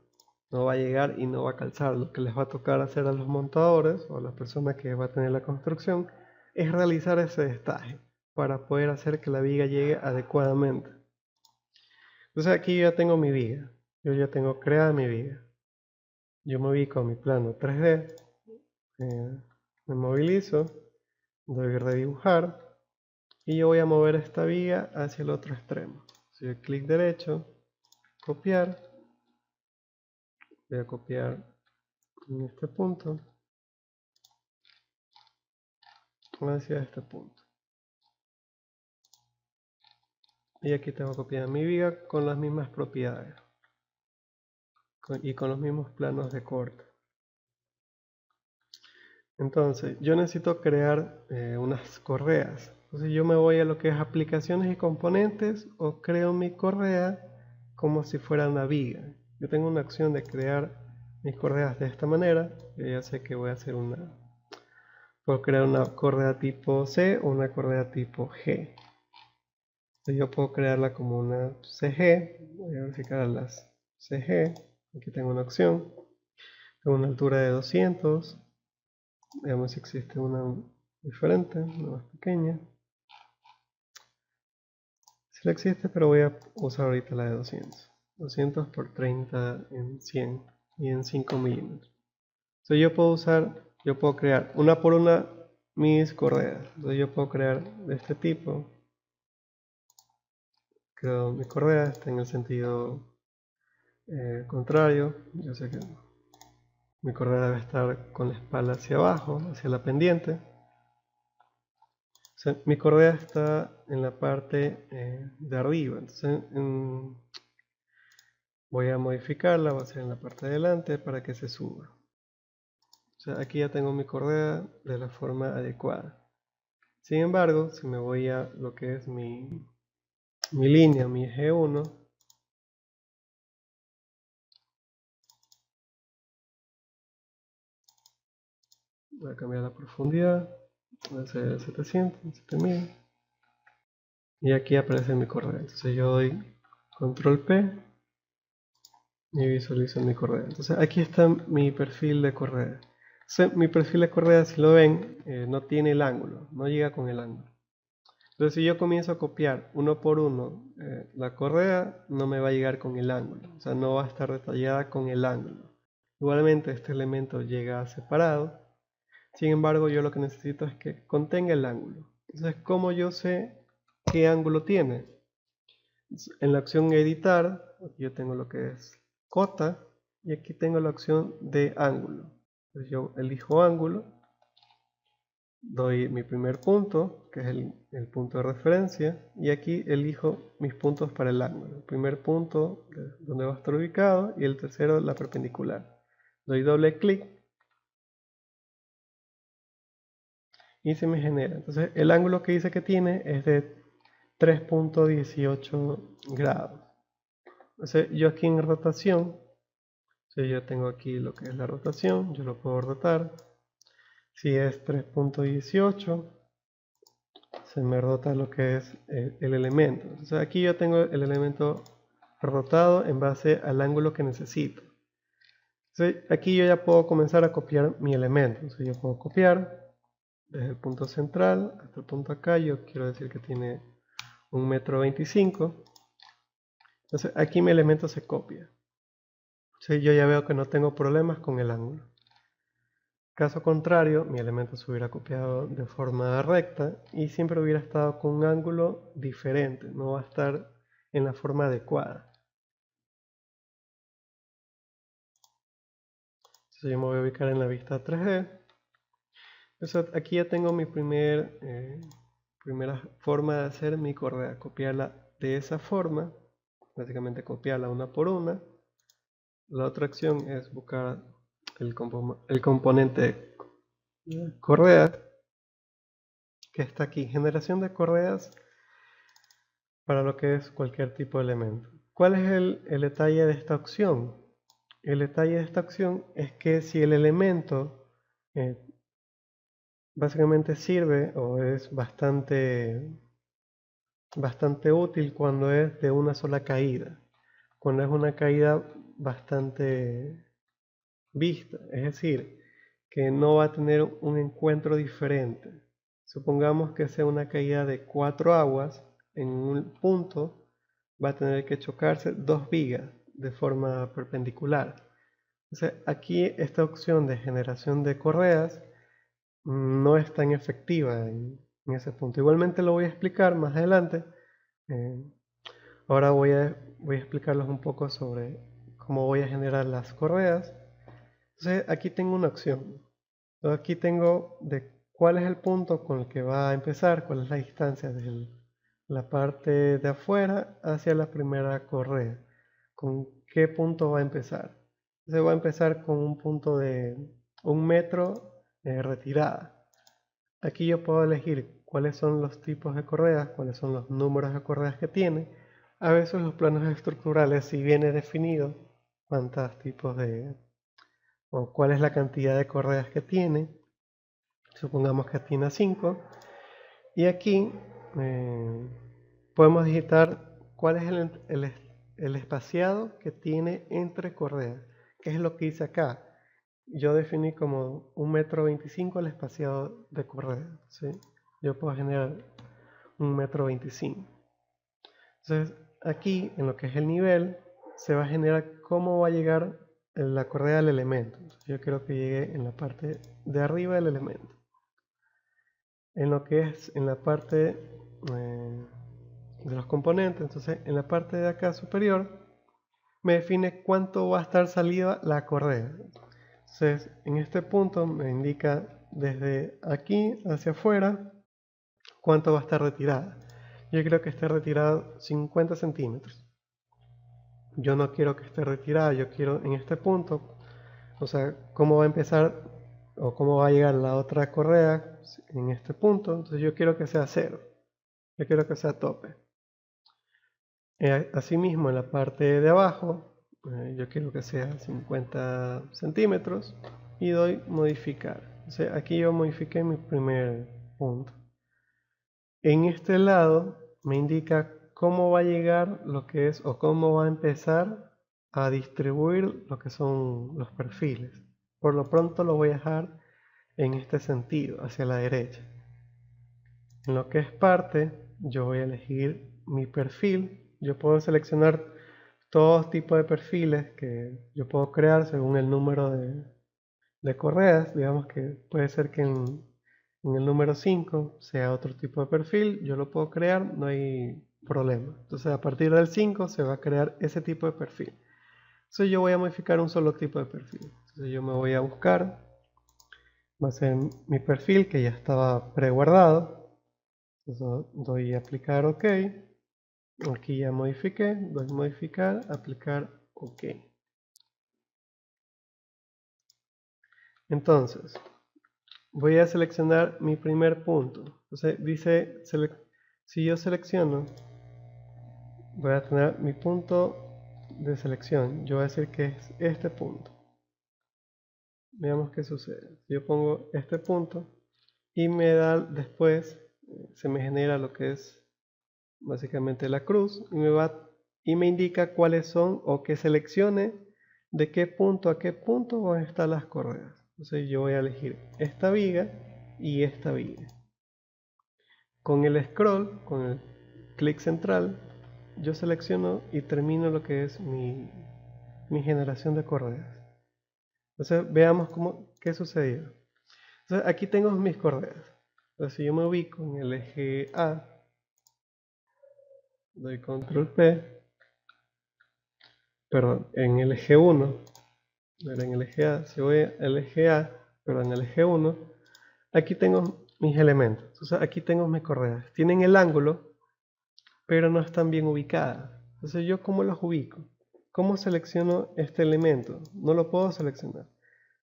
no va a llegar y no va a calzar. Lo que les va a tocar hacer a los montadores o a las personas que va a tener la construcción es realizar ese destaje para poder hacer que la viga llegue adecuadamente. Entonces aquí yo ya tengo mi viga. Yo ya tengo creada mi viga. Yo me ubico a mi plano 3D. Me movilizo. Doy redibujar. Y yo voy a mover esta viga hacia el otro extremo. Doy clic derecho. Copiar. Voy a copiar en este punto. Hacia este punto. Y aquí tengo copiada mi viga con las mismas propiedades. Y con los mismos planos de corte. Entonces, yo necesito crear unas correas. Entonces yo me voy a lo que es aplicaciones y componentes o creo mi correa como si fuera una viga. Yo tengo una opción de crear mis correas de esta manera. Yo ya sé que voy a hacer puedo crear una correa tipo C o una correa tipo G. Entonces yo puedo crearla como una CG. Voy a verificar las CG. Aquí tengo una opción. Tengo una altura de 200. Veamos si existe una diferente, una más pequeña. Sí la existe, pero voy a usar ahorita la de 200. 200 por 30 en 100 y en 5 milímetros. Entonces yo puedo crear una por una mis correas. Entonces yo puedo crear de este tipo. Creo mi correa está en el sentido contrario. Yo sé que mi correa debe estar con la espalda hacia abajo, hacia la pendiente. O sea, mi correa está en la parte de arriba. Entonces voy a modificarla, va a ser en la parte de delante para que se suba. O sea, aquí ya tengo mi correa de la forma adecuada. Sin embargo, si me voy a lo que es mi línea, mi eje 1, voy a cambiar la profundidad, voy a hacer 700, 7000. Y aquí aparece mi correa. Entonces yo doy control P y visualizo mi correa. Entonces aquí está mi perfil de correa. Entonces, mi perfil de correa, si lo ven, no tiene el ángulo, no llega con el ángulo. Entonces, si yo comienzo a copiar uno por uno la correa, no me va a llegar con el ángulo, o sea, no va a estar detallada con el ángulo. Igualmente, este elemento llega separado. Sin embargo, yo lo que necesito es que contenga el ángulo. Entonces, ¿cómo yo sé qué ángulo tiene? En la opción editar, aquí yo tengo lo que es cota y aquí tengo la opción de ángulo. Entonces yo elijo ángulo, doy mi primer punto, que es el punto de referencia, y aquí elijo mis puntos para el ángulo. El primer punto donde va a estar ubicado y el tercero la perpendicular. Doy doble clic y se me genera. Entonces el ángulo que dice que tiene es de 3.18 grados. Entonces yo aquí en rotación, si yo tengo aquí lo que es la rotación, yo lo puedo rotar. Si es 3.18, se me rota lo que es el elemento. Entonces aquí yo tengo el elemento rotado en base al ángulo que necesito. Entonces aquí yo ya puedo comenzar a copiar mi elemento. Entonces yo puedo copiar desde el punto central hasta el punto acá. Yo quiero decir que tiene 1,25 m. Entonces aquí mi elemento se copia. Entonces yo ya veo que no tengo problemas con el ángulo. Caso contrario, mi elemento se hubiera copiado de forma recta y siempre hubiera estado con un ángulo diferente, no va a estar en la forma adecuada. Entonces yo me voy a ubicar en la vista 3D. Entonces aquí ya tengo mi primera forma de hacer mi correa, copiarla de esa forma, básicamente copiarla una por una. La otra acción es buscar el componente correa, que está aquí, generación de correas para lo que es cualquier tipo de elemento. ¿Cuál es el detalle de esta opción? El detalle de esta opción es que si el elemento básicamente sirve o es bastante útil cuando es de una sola caída, cuando es una caída bastante vista, es decir, que no va a tener un encuentro diferente. Supongamos que sea una caída de 4 aguas, en un punto va a tener que chocarse 2 vigas de forma perpendicular. Entonces aquí esta opción de generación de correas no es tan efectiva en ese punto. Igualmente lo voy a explicar más adelante. Eh, Ahora voy a explicarles un poco sobre cómo voy a generar las correas. Entonces aquí tengo una opción. Entonces, aquí tengo de cuál es el punto con el que va a empezar, cuál es la distancia de la parte de afuera hacia la primera correa. ¿Con qué punto va a empezar? Entonces va a empezar con un punto de 1 metro de retirada. Aquí yo puedo elegir cuáles son los tipos de correas, cuáles son los números de correas que tiene. A veces los planos estructurales, si viene definido cuántos tipos o cuál es la cantidad de correas que tiene. Supongamos que tiene 5. Y aquí podemos digitar cuál es el espaciado que tiene entre correas. ¿Qué es lo que hice acá? Yo definí como 1,25 m el espaciado de correa, ¿sí? Yo puedo generar 1,25 m. Entonces aquí en lo que es el nivel se va a generar cómo va a llegar la correa al elemento. Entonces, yo quiero que llegue en la parte de arriba del elemento. En lo que es en la parte de los componentes, entonces en la parte de acá superior me define cuánto va a estar salida la correa. Entonces en este punto me indica desde aquí hacia afuera cuánto va a estar retirada. Yo quiero que esté retirado 50 centímetros. Yo no quiero que esté retirada, yo quiero en este punto, o sea, cómo va a empezar o cómo va a llegar la otra correa en este punto. Entonces yo quiero que sea 0, yo quiero que sea tope. Asimismo en la parte de abajo yo quiero que sea 50 centímetros y doy modificar. Entonces aquí yo modifiqué mi primer punto. En este lado me indica cómo va a llegar lo que es o cómo va a empezar a distribuir lo que son los perfiles. Por lo pronto lo voy a dejar en este sentido, hacia la derecha. En lo que es parte, yo voy a elegir mi perfil. Yo puedo seleccionar todo tipo de perfiles que yo puedo crear según el número de correas. Digamos que puede ser que en el número 5 sea otro tipo de perfil. Yo lo puedo crear, no hay problema. Entonces a partir del 5 se va a crear ese tipo de perfil. Entonces yo voy a modificar un solo tipo de perfil. Entonces yo me voy a buscar, va a ser mi perfil que ya estaba preguardado. Entonces doy a aplicar OK. Aquí ya modifiqué, doy modificar, aplicar OK. Entonces voy a seleccionar mi primer punto. Entonces dice, si yo selecciono, voy a tener mi punto de selección. Yo voy a decir que es este punto. Veamos qué sucede. Yo pongo este punto y me da después, se me genera lo que es básicamente la cruz y me indica cuáles son, o que seleccione de qué punto a qué punto van a estar las correas. Entonces yo voy a elegir esta viga y esta viga. Con el scroll, con el clic central, yo selecciono y termino lo que es mi generación de correas. Entonces veamos qué sucedió. Entonces aquí tengo mis correas. Entonces si yo me ubico en el eje A, doy control P, perdón, en el eje 1, en el eje A, si voy al eje A, perdón, en el eje 1, aquí tengo mis elementos. Entonces aquí tengo mis correas. Tienen el ángulo, pero no están bien ubicadas. Entonces yo, ¿cómo los ubico? ¿Cómo selecciono este elemento? No lo puedo seleccionar.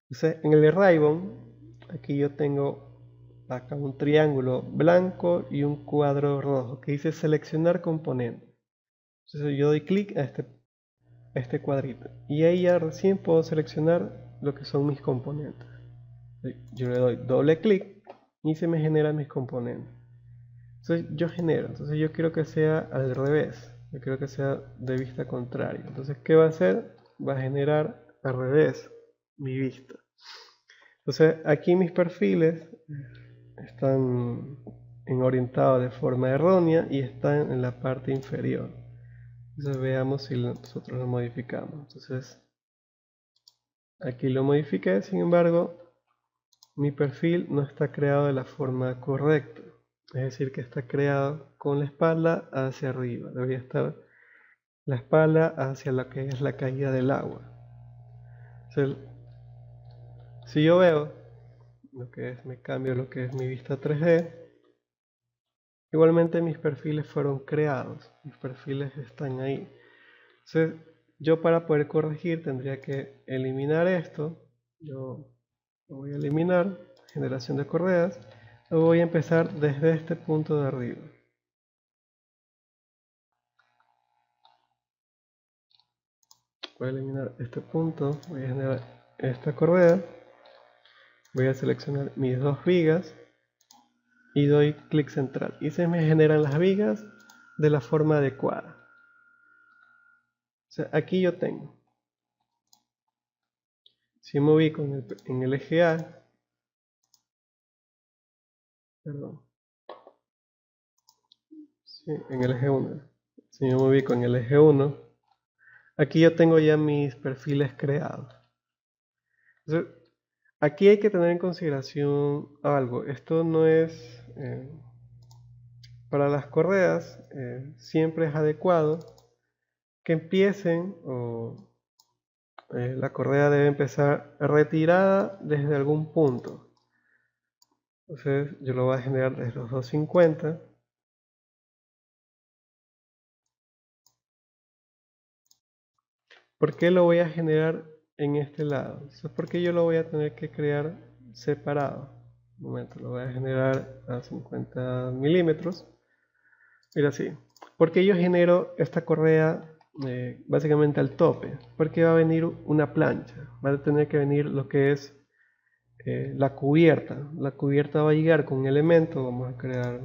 Entonces en el Ribbon, aquí yo tengo acá un triángulo blanco y un cuadro rojo que dice seleccionar componente. Entonces yo doy clic a este cuadrito y ahí ya recién puedo seleccionar lo que son mis componentes. Yo le doy doble clic y se me generan mis componentes. Entonces yo quiero que sea al revés, yo quiero que sea de vista contraria. Entonces, ¿qué va a hacer? Va a generar al revés mi vista. Entonces aquí mis perfiles están orientados de forma errónea y están en la parte inferior. Entonces veamos si nosotros lo modificamos. Entonces aquí lo modifiqué, sin embargo mi perfil no está creado de la forma correcta. Es decir, que está creado con la espalda hacia arriba. Debería estar la espalda hacia lo que es la caída del agua. Entonces, si yo veo lo que es, me cambio lo que es mi vista 3D, igualmente mis perfiles fueron creados. Mis perfiles están ahí. Entonces, yo para poder corregir tendría que eliminar esto. Yo lo voy a eliminar, generación de correas. Luego voy a empezar desde este punto de arriba. Voy a eliminar este punto, voy a generar esta correa, voy a seleccionar mis dos vigas y doy clic central y se me generan las vigas de la forma adecuada. O sea, aquí yo tengo, si me ubico en el eje A, perdón, sí, en el eje 1, si yo me ubico en el eje 1, aquí yo tengo ya mis perfiles creados. Entonces, aquí hay que tener en consideración algo. Esto no es para las correas, siempre es adecuado que empiecen o la correa debe empezar retirada desde algún punto. Entonces yo lo voy a generar desde los 250. ¿Por qué lo voy a generar en este lado? Eso es porque yo lo voy a tener que crear separado. Un momento, lo voy a generar a 50 milímetros. Mira así. Porque yo genero esta correa básicamente al tope. Porque va a venir una plancha. Va a tener que venir lo que es la cubierta. La cubierta va a llegar con un elemento. Vamos a crear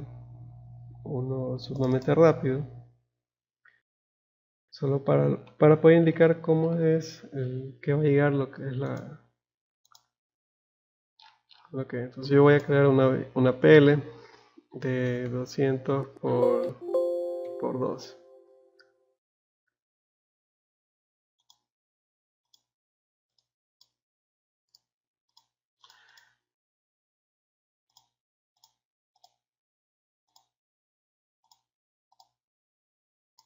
uno sumamente rápido. Solo para poder indicar cómo es que va a llegar lo que es Ok, entonces yo voy a crear una PL de 200 por 2.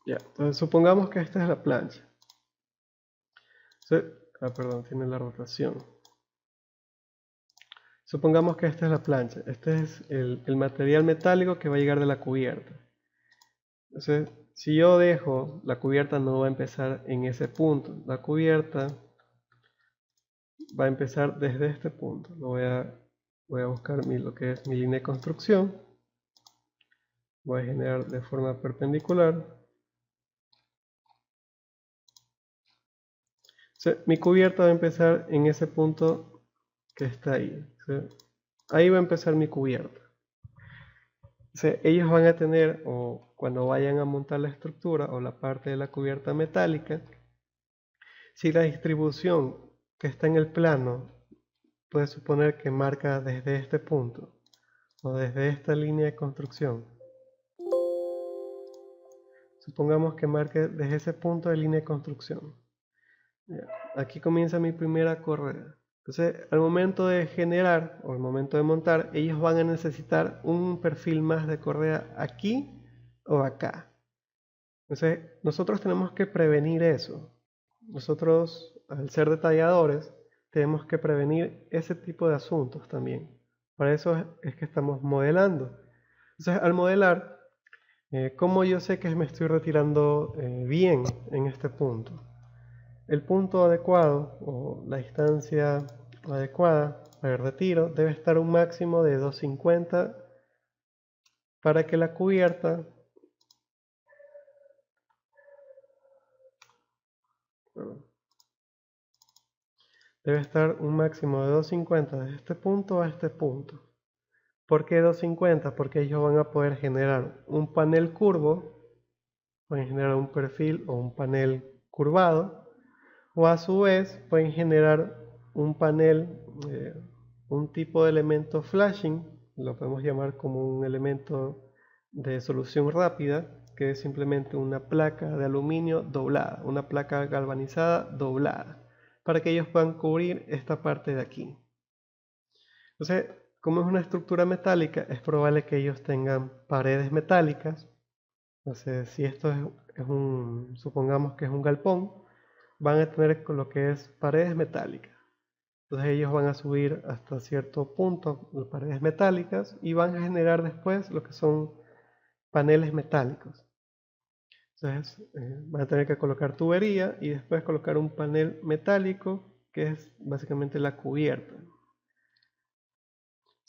Ya, entonces supongamos que esta es la plancha. Perdón, tiene la rotación. Supongamos que esta es la plancha. Este es el material metálico que va a llegar de la cubierta. Entonces, si yo dejo, la cubierta no va a empezar en ese punto. La cubierta va a empezar desde este punto. Voy a buscar lo que es mi línea de construcción. Voy a generar de forma perpendicular. Mi cubierta va a empezar en ese punto que está ahí. Ahí va a empezar mi cubierta. Ellos van a tener, o cuando vayan a montar la estructura o la parte de la cubierta metálica, si la distribución que está en el plano puede suponer que marca desde este punto o desde esta línea de construcción, supongamos que marque desde ese punto de línea de construcción. Aquí comienza mi primera correa. Entonces, al momento de generar o al momento de montar, ellos van a necesitar un perfil más de correa aquí o acá. Entonces, nosotros tenemos que prevenir eso. Nosotros, al ser detalladores, tenemos que prevenir ese tipo de asuntos también. Para eso es que estamos modelando. Entonces, al modelar, ¿cómo yo sé que me estoy retirando bien en este punto? El punto adecuado o la distancia adecuada para el retiro debe estar un máximo de 250 para que la cubierta debe estar un máximo de 250 desde este punto a este punto. ¿Por qué 250? Porque ellos van a poder generar un panel curvo, pueden generar un perfil o un panel curvado, o a su vez pueden generar un panel, un tipo de elemento flashing, lo podemos llamar como un elemento de solución rápida, que es simplemente una placa de aluminio doblada, una placa galvanizada doblada, para que ellos puedan cubrir esta parte de aquí. Entonces, como es una estructura metálica, es probable que ellos tengan paredes metálicas. Entonces, si esto supongamos que es un galpón, van a tener con lo que es paredes metálicas. Entonces ellos van a subir hasta cierto punto las paredes metálicas y van a generar después lo que son paneles metálicos. Entonces van a tener que colocar tubería y después colocar un panel metálico que es básicamente la cubierta.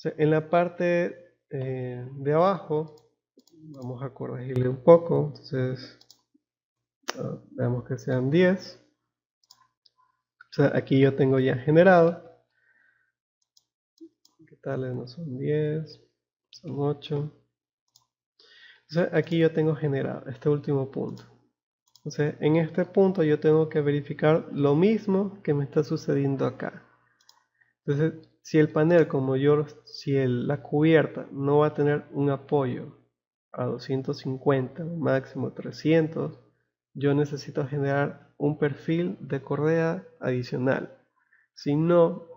En la parte de abajo vamos a corregirle un poco. Entonces veamos que sean 10. Aquí yo tengo ya generado. ¿Qué tal? No son 10, son 8. Entonces aquí yo tengo generado este último punto. Entonces en este punto yo tengo que verificar lo mismo que me está sucediendo acá. Entonces si el panel, la cubierta no va a tener un apoyo a 250, máximo 300, yo necesito generar un perfil de correa adicional. Si no,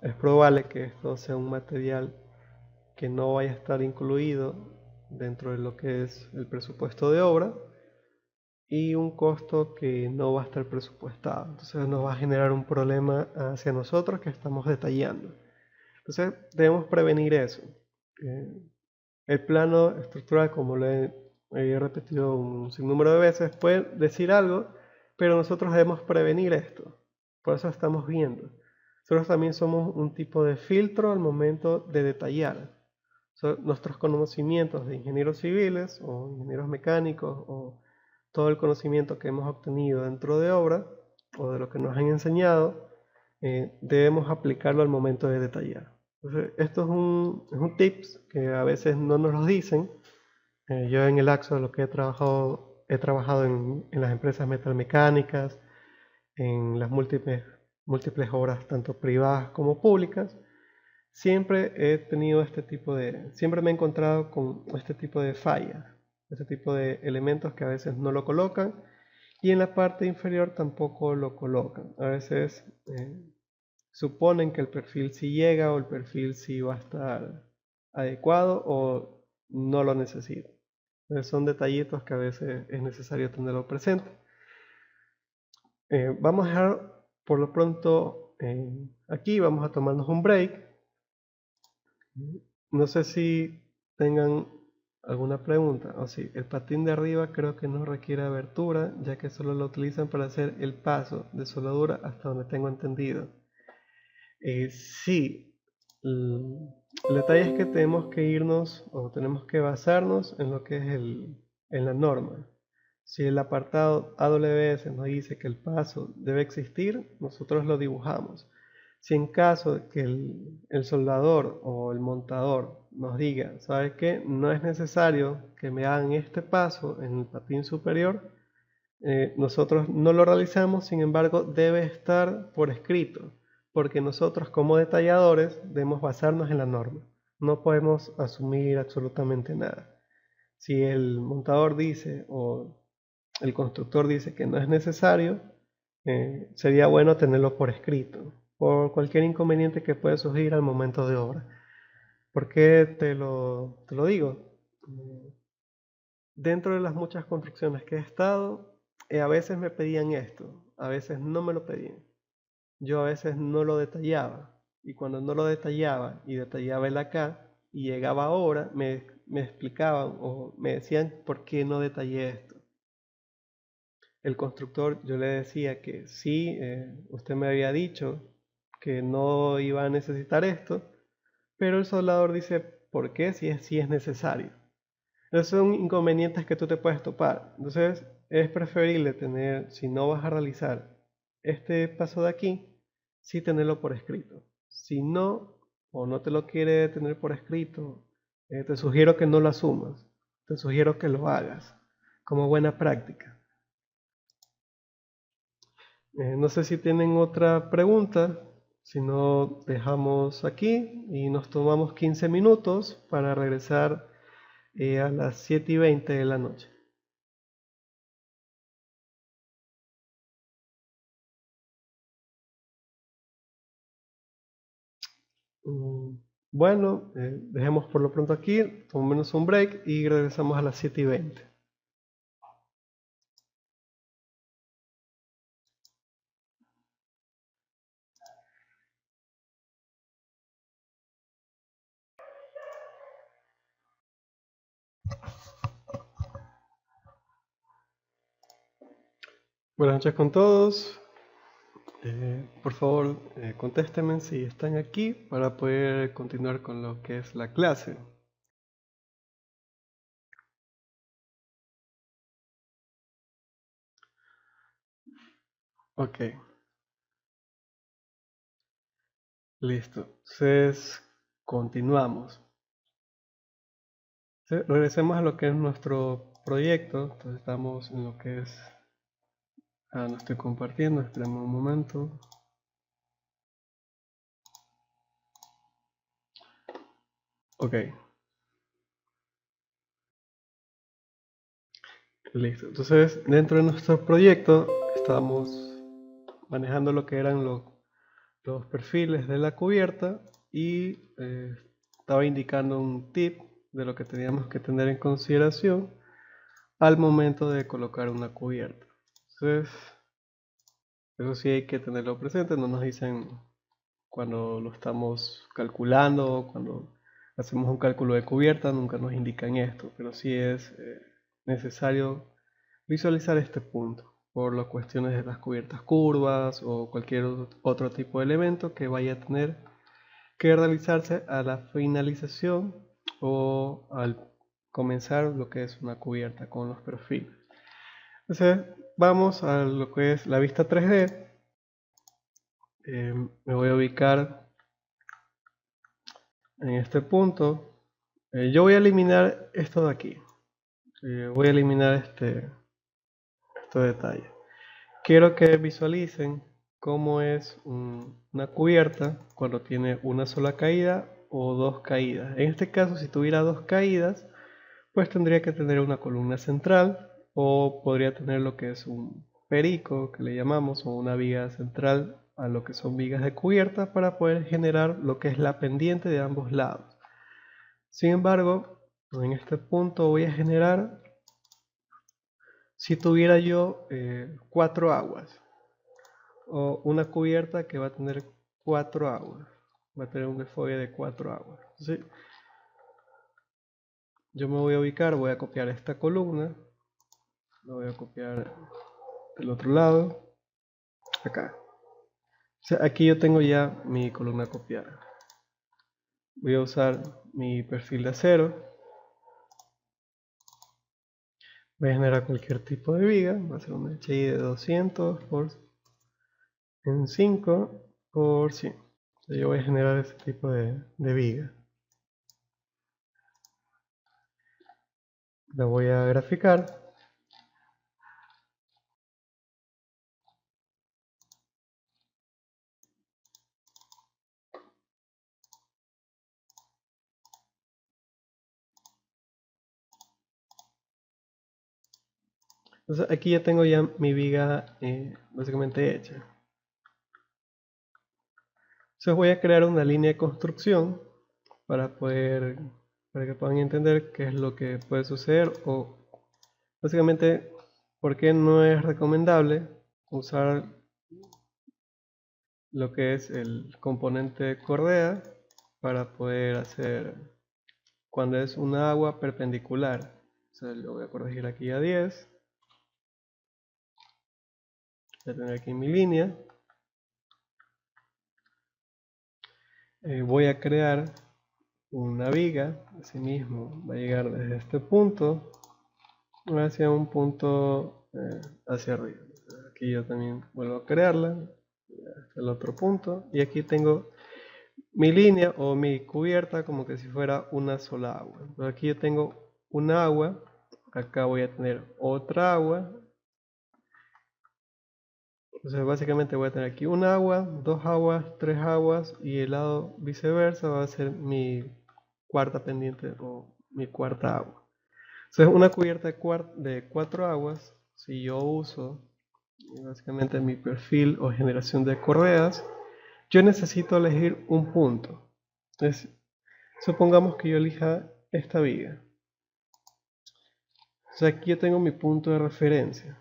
es probable que esto sea un material que no vaya a estar incluido dentro de lo que es el presupuesto de obra y un costo que no va a estar presupuestado. Entonces nos va a generar un problema hacia nosotros que estamos detallando. Entonces debemos prevenir eso. El plano estructural, como lo he repetido un sinnúmero de veces, puede decir algo, pero nosotros debemos prevenir esto. Por eso estamos viendo. Nosotros también somos un tipo de filtro al momento de detallar. Nuestros conocimientos de ingenieros civiles o ingenieros mecánicos o todo el conocimiento que hemos obtenido dentro de obra o de lo que nos han enseñado, debemos aplicarlo al momento de detallar. Entonces, esto es un tips que a veces no nos lo dicen. Yo en el AXO lo que he trabajado en las empresas metalmecánicas, en las múltiples obras tanto privadas como públicas. siempre he tenido siempre me he encontrado con este tipo de fallas, este tipo de elementos que a veces no lo colocan y en la parte inferior tampoco lo colocan. A veces suponen que el perfil sí llega o el perfil sí va a estar adecuado o no lo necesita. Son detallitos que a veces es necesario tenerlo presente. Vamos a dejar por lo pronto aquí, vamos a tomarnos un break. No sé si tengan alguna pregunta. O si el patín de arriba creo que no requiere abertura, ya que solo lo utilizan para hacer el paso de soldadura hasta donde tengo entendido. Sí, el detalle es que tenemos que irnos o tenemos que basarnos en lo que es en la norma. Si el apartado AWS nos dice que el paso debe existir, nosotros lo dibujamos. Si en caso de que el soldador o el montador nos diga, ¿sabe qué? No es necesario que me hagan este paso en el patín superior, nosotros no lo realizamos, sin embargo, debe estar por escrito, porque nosotros como detalladores debemos basarnos en la norma. No podemos asumir absolutamente nada. Si el montador dice o el constructor dice que no es necesario, sería bueno tenerlo por escrito, por cualquier inconveniente que pueda surgir al momento de obra. ¿Por qué te lo digo? Dentro de las muchas construcciones que he estado, a veces me pedían esto, a veces no me lo pedían. Yo a veces no lo detallaba. Y cuando no lo detallaba y detallaba el acá y llegaba ahora, me explicaban o me decían por qué no detallé esto. El constructor, yo le decía que sí, usted me había dicho que no iba a necesitar esto, pero el soldador dice, ¿por qué? Si es necesario. Esos son inconvenientes que tú te puedes topar. Entonces es preferible tener, si no vas a realizar este paso de aquí, sí tenerlo por escrito. Si no, o no te lo quiere tener por escrito, te sugiero que no lo asumas. Te sugiero que lo hagas como buena práctica. No sé si tienen otra pregunta. Si no, dejamos aquí y nos tomamos 15 minutos para regresar a las 7:20 de la noche. Bueno, dejemos por lo pronto aquí, tomémonos un break y regresamos a las 7:20. Buenas noches con todos. Por favor, contéstenme si están aquí para poder continuar con lo que es la clase. Ok, listo. Entonces, continuamos. Regresemos a lo que es nuestro proyecto. Entonces, estamos en lo que es... no estoy compartiendo, espérame un momento. Ok, listo. Entonces, dentro de nuestro proyecto, estamos manejando lo que eran los perfiles de la cubierta y estaba indicando un tip de lo que teníamos que tener en consideración al momento de colocar una cubierta. Entonces, eso sí hay que tenerlo presente, no nos dicen cuando lo estamos calculando, cuando hacemos un cálculo de cubierta, nunca nos indican esto, pero sí es necesario visualizar este punto por las cuestiones de las cubiertas curvas o cualquier otro tipo de elemento que vaya a tener que realizarse a la finalización o al comenzar lo que es una cubierta con los perfiles. Entonces vamos a lo que es la vista 3D. Me voy a ubicar en este punto. Yo voy a eliminar esto de aquí. Voy a eliminar este detalle. Quiero que visualicen cómo es una cubierta cuando tiene una sola caída o dos caídas. En este caso, si tuviera dos caídas, pues tendría que tener una columna central, o podría tener lo que es un perico, que le llamamos, o una viga central a lo que son vigas de cubierta, para poder generar lo que es la pendiente de ambos lados. Sin embargo, en este punto voy a generar, si tuviera yo 4 aguas, o una cubierta que va a tener 4 aguas, va a tener un desfogue de 4 aguas. Entonces, yo me voy a ubicar, voy a copiar esta columna, lo voy a copiar del otro lado, acá. O sea, aquí yo tengo ya mi columna copiada. Voy a usar mi perfil de acero. Voy a generar cualquier tipo de viga. Va a ser un HI de 200 en 5 por 100. Entonces yo voy a generar ese tipo de viga. La voy a graficar. Entonces aquí ya tengo ya mi viga básicamente hecha. Entonces voy a crear una línea de construcción para que puedan entender qué es lo que puede suceder, o básicamente por qué no es recomendable usar lo que es el componente Cordea para poder hacer cuando es una agua perpendicular. O sea, lo voy a corregir aquí a 10. Voy a tener aquí mi línea. Voy a crear una viga. Asimismo va a llegar desde este punto hacia un punto hacia arriba. Aquí yo también vuelvo a crearla hasta el otro punto, y aquí tengo mi línea o mi cubierta como que si fuera una sola agua. Entonces aquí yo tengo una agua, acá voy a tener otra agua. Entonces básicamente voy a tener aquí una agua, dos aguas, tres aguas, y el lado viceversa va a ser mi cuarta pendiente o mi cuarta agua. Entonces una cubierta de 4 aguas, si yo uso básicamente mi perfil o generación de correas, yo necesito elegir un punto. Entonces, supongamos que yo elija esta viga. Entonces aquí yo tengo mi punto de referencia.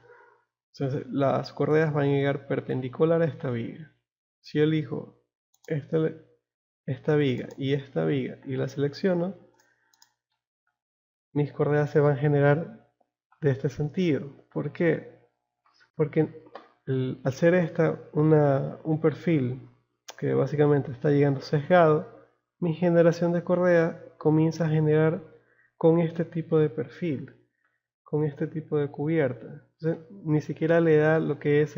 Entonces las correas van a llegar perpendicular a esta viga. Si yo elijo esta viga y la selecciono, mis correas se van a generar de este sentido. ¿Por qué? Porque al hacer un perfil que básicamente está llegando sesgado, mi generación de correa comienza a generar con este tipo de perfil, con este tipo de cubierta. Entonces, ni siquiera le da lo que es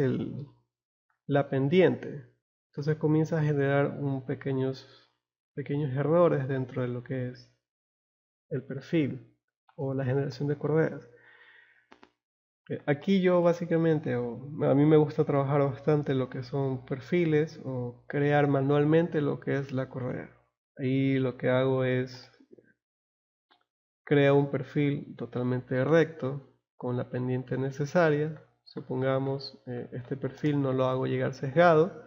la pendiente. Entonces comienza a generar pequeños errores dentro de lo que es el perfil o la generación de correas. Aquí yo básicamente, a mí me gusta trabajar bastante lo que son perfiles o crear manualmente lo que es la correa. Ahí lo que hago es crear un perfil totalmente recto con la pendiente necesaria. Supongamos este perfil no lo hago llegar sesgado,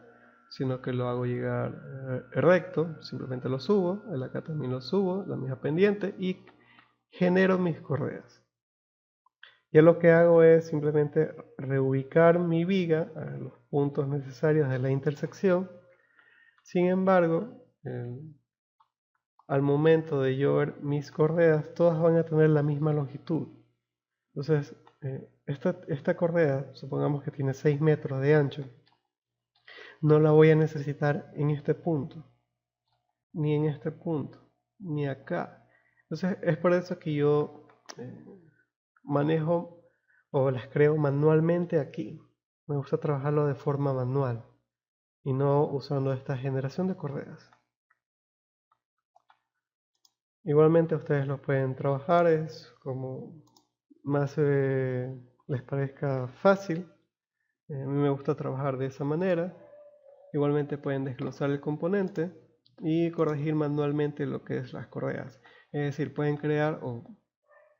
sino que lo hago llegar recto. Simplemente lo subo, acá también lo subo, la misma pendiente, y genero mis correas. Ya lo que hago es simplemente reubicar mi viga a los puntos necesarios de la intersección. Sin embargo, al momento de yo ver mis correas, todas van a tener la misma longitud. Entonces, esta correa, supongamos que tiene 6 metros de ancho, no la voy a necesitar en este punto, ni en este punto, ni acá. Entonces, es por eso que yo manejo o las creo manualmente aquí. Me gusta trabajarlo de forma manual y no usando esta generación de correas. Igualmente ustedes lo pueden trabajar, es como más les parezca fácil. A mí me gusta trabajar de esa manera. Igualmente pueden desglosar el componente y corregir manualmente lo que es las correas. Es decir, pueden crear o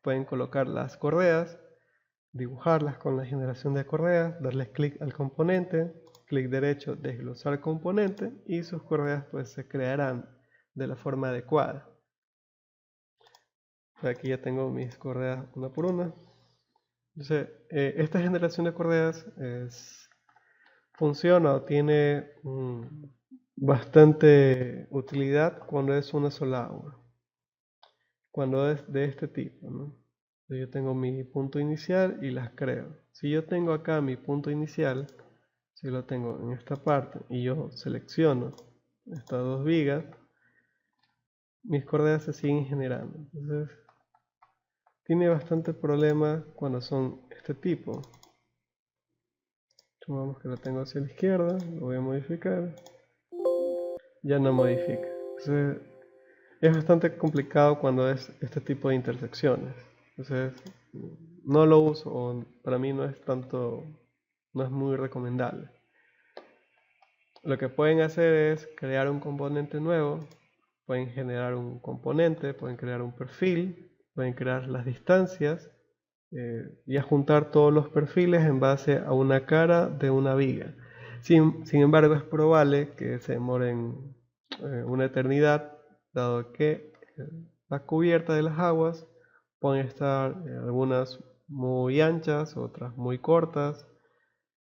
pueden colocar las correas, dibujarlas con la generación de correas, darles clic al componente, clic derecho, desglosar componente y sus correas pues se crearán de la forma adecuada. Aquí ya tengo mis correas una por una. Entonces, esta generación de correas funciona o tiene bastante utilidad cuando es una sola agua. Cuando es de este tipo, ¿no? Yo tengo mi punto inicial y las creo. Si yo tengo acá mi punto inicial, si lo tengo en esta parte y yo selecciono estas dos vigas, mis correas se siguen generando. Entonces, tiene bastante problema cuando son este tipo. Supongamos que lo tengo hacia la izquierda, lo voy a modificar. Ya no modifica. Entonces, es bastante complicado cuando es este tipo de intersecciones. Entonces, no lo uso, o para mí no es muy recomendable. Lo que pueden hacer es crear un componente nuevo, pueden generar un componente, pueden crear un perfil, pueden crear las distancias y adjuntar todos los perfiles en base a una cara de una viga. Sin embargo, es probable que se demoren una eternidad, dado que la cubierta de las aguas pueden estar algunas muy anchas, otras muy cortas,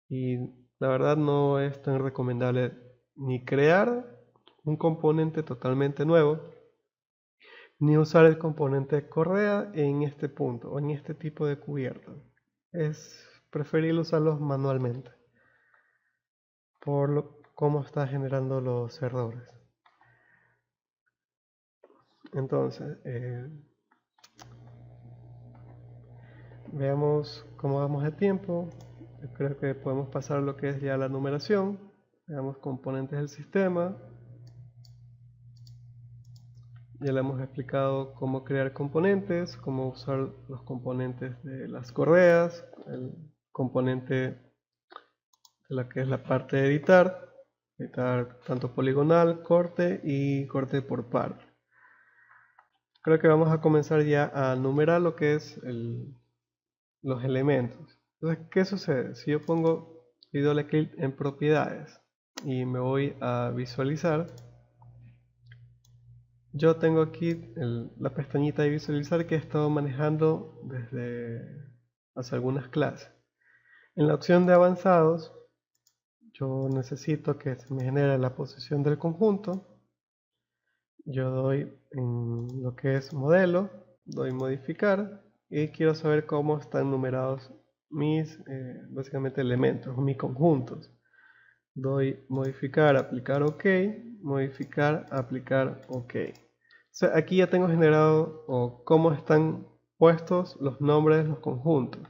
y la verdad no es tan recomendable ni crear un componente totalmente nuevo, ni usar el componente correa en este punto o en este tipo de cubierta. Es preferible usarlos manualmente por cómo está generando los errores. Entonces, veamos cómo vamos de tiempo. Yo creo que podemos pasar lo que es ya la numeración. Veamos componentes del sistema. Ya le hemos explicado cómo crear componentes, cómo usar los componentes de las correas, el componente de la que es la parte de editar tanto poligonal, corte y corte por par. Creo que vamos a comenzar ya a numerar lo que es los elementos. Entonces, ¿qué sucede? Si yo pongo y doble clic en propiedades y me voy a visualizar, yo tengo aquí la pestañita de visualizar que he estado manejando desde hace algunas clases. En la opción de avanzados, yo necesito que se me genere la posición del conjunto. Yo doy en lo que es modelo, doy modificar y quiero saber cómo están numerados mis básicamente elementos o mis conjuntos. Doy modificar, aplicar OK, modificar, aplicar OK. O sea, aquí ya tengo generado o cómo están puestos los nombres de los conjuntos.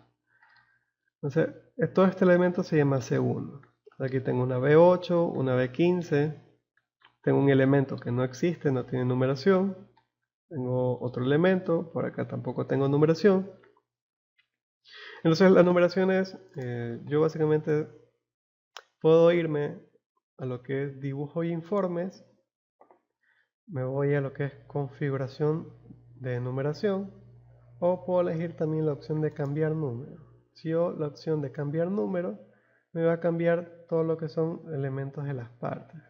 Entonces, todo este elemento se llama C1. Aquí tengo una B8, una B15. Tengo un elemento que no existe, no tiene numeración. Tengo otro elemento, por acá tampoco tengo numeración. Entonces la numeración es, yo básicamente puedo irme a lo que es dibujo y informes. Me voy a lo que es configuración de numeración. O puedo elegir también la opción de cambiar número. Si yo la opción de cambiar número, me va a cambiar todo lo que son elementos de las partes.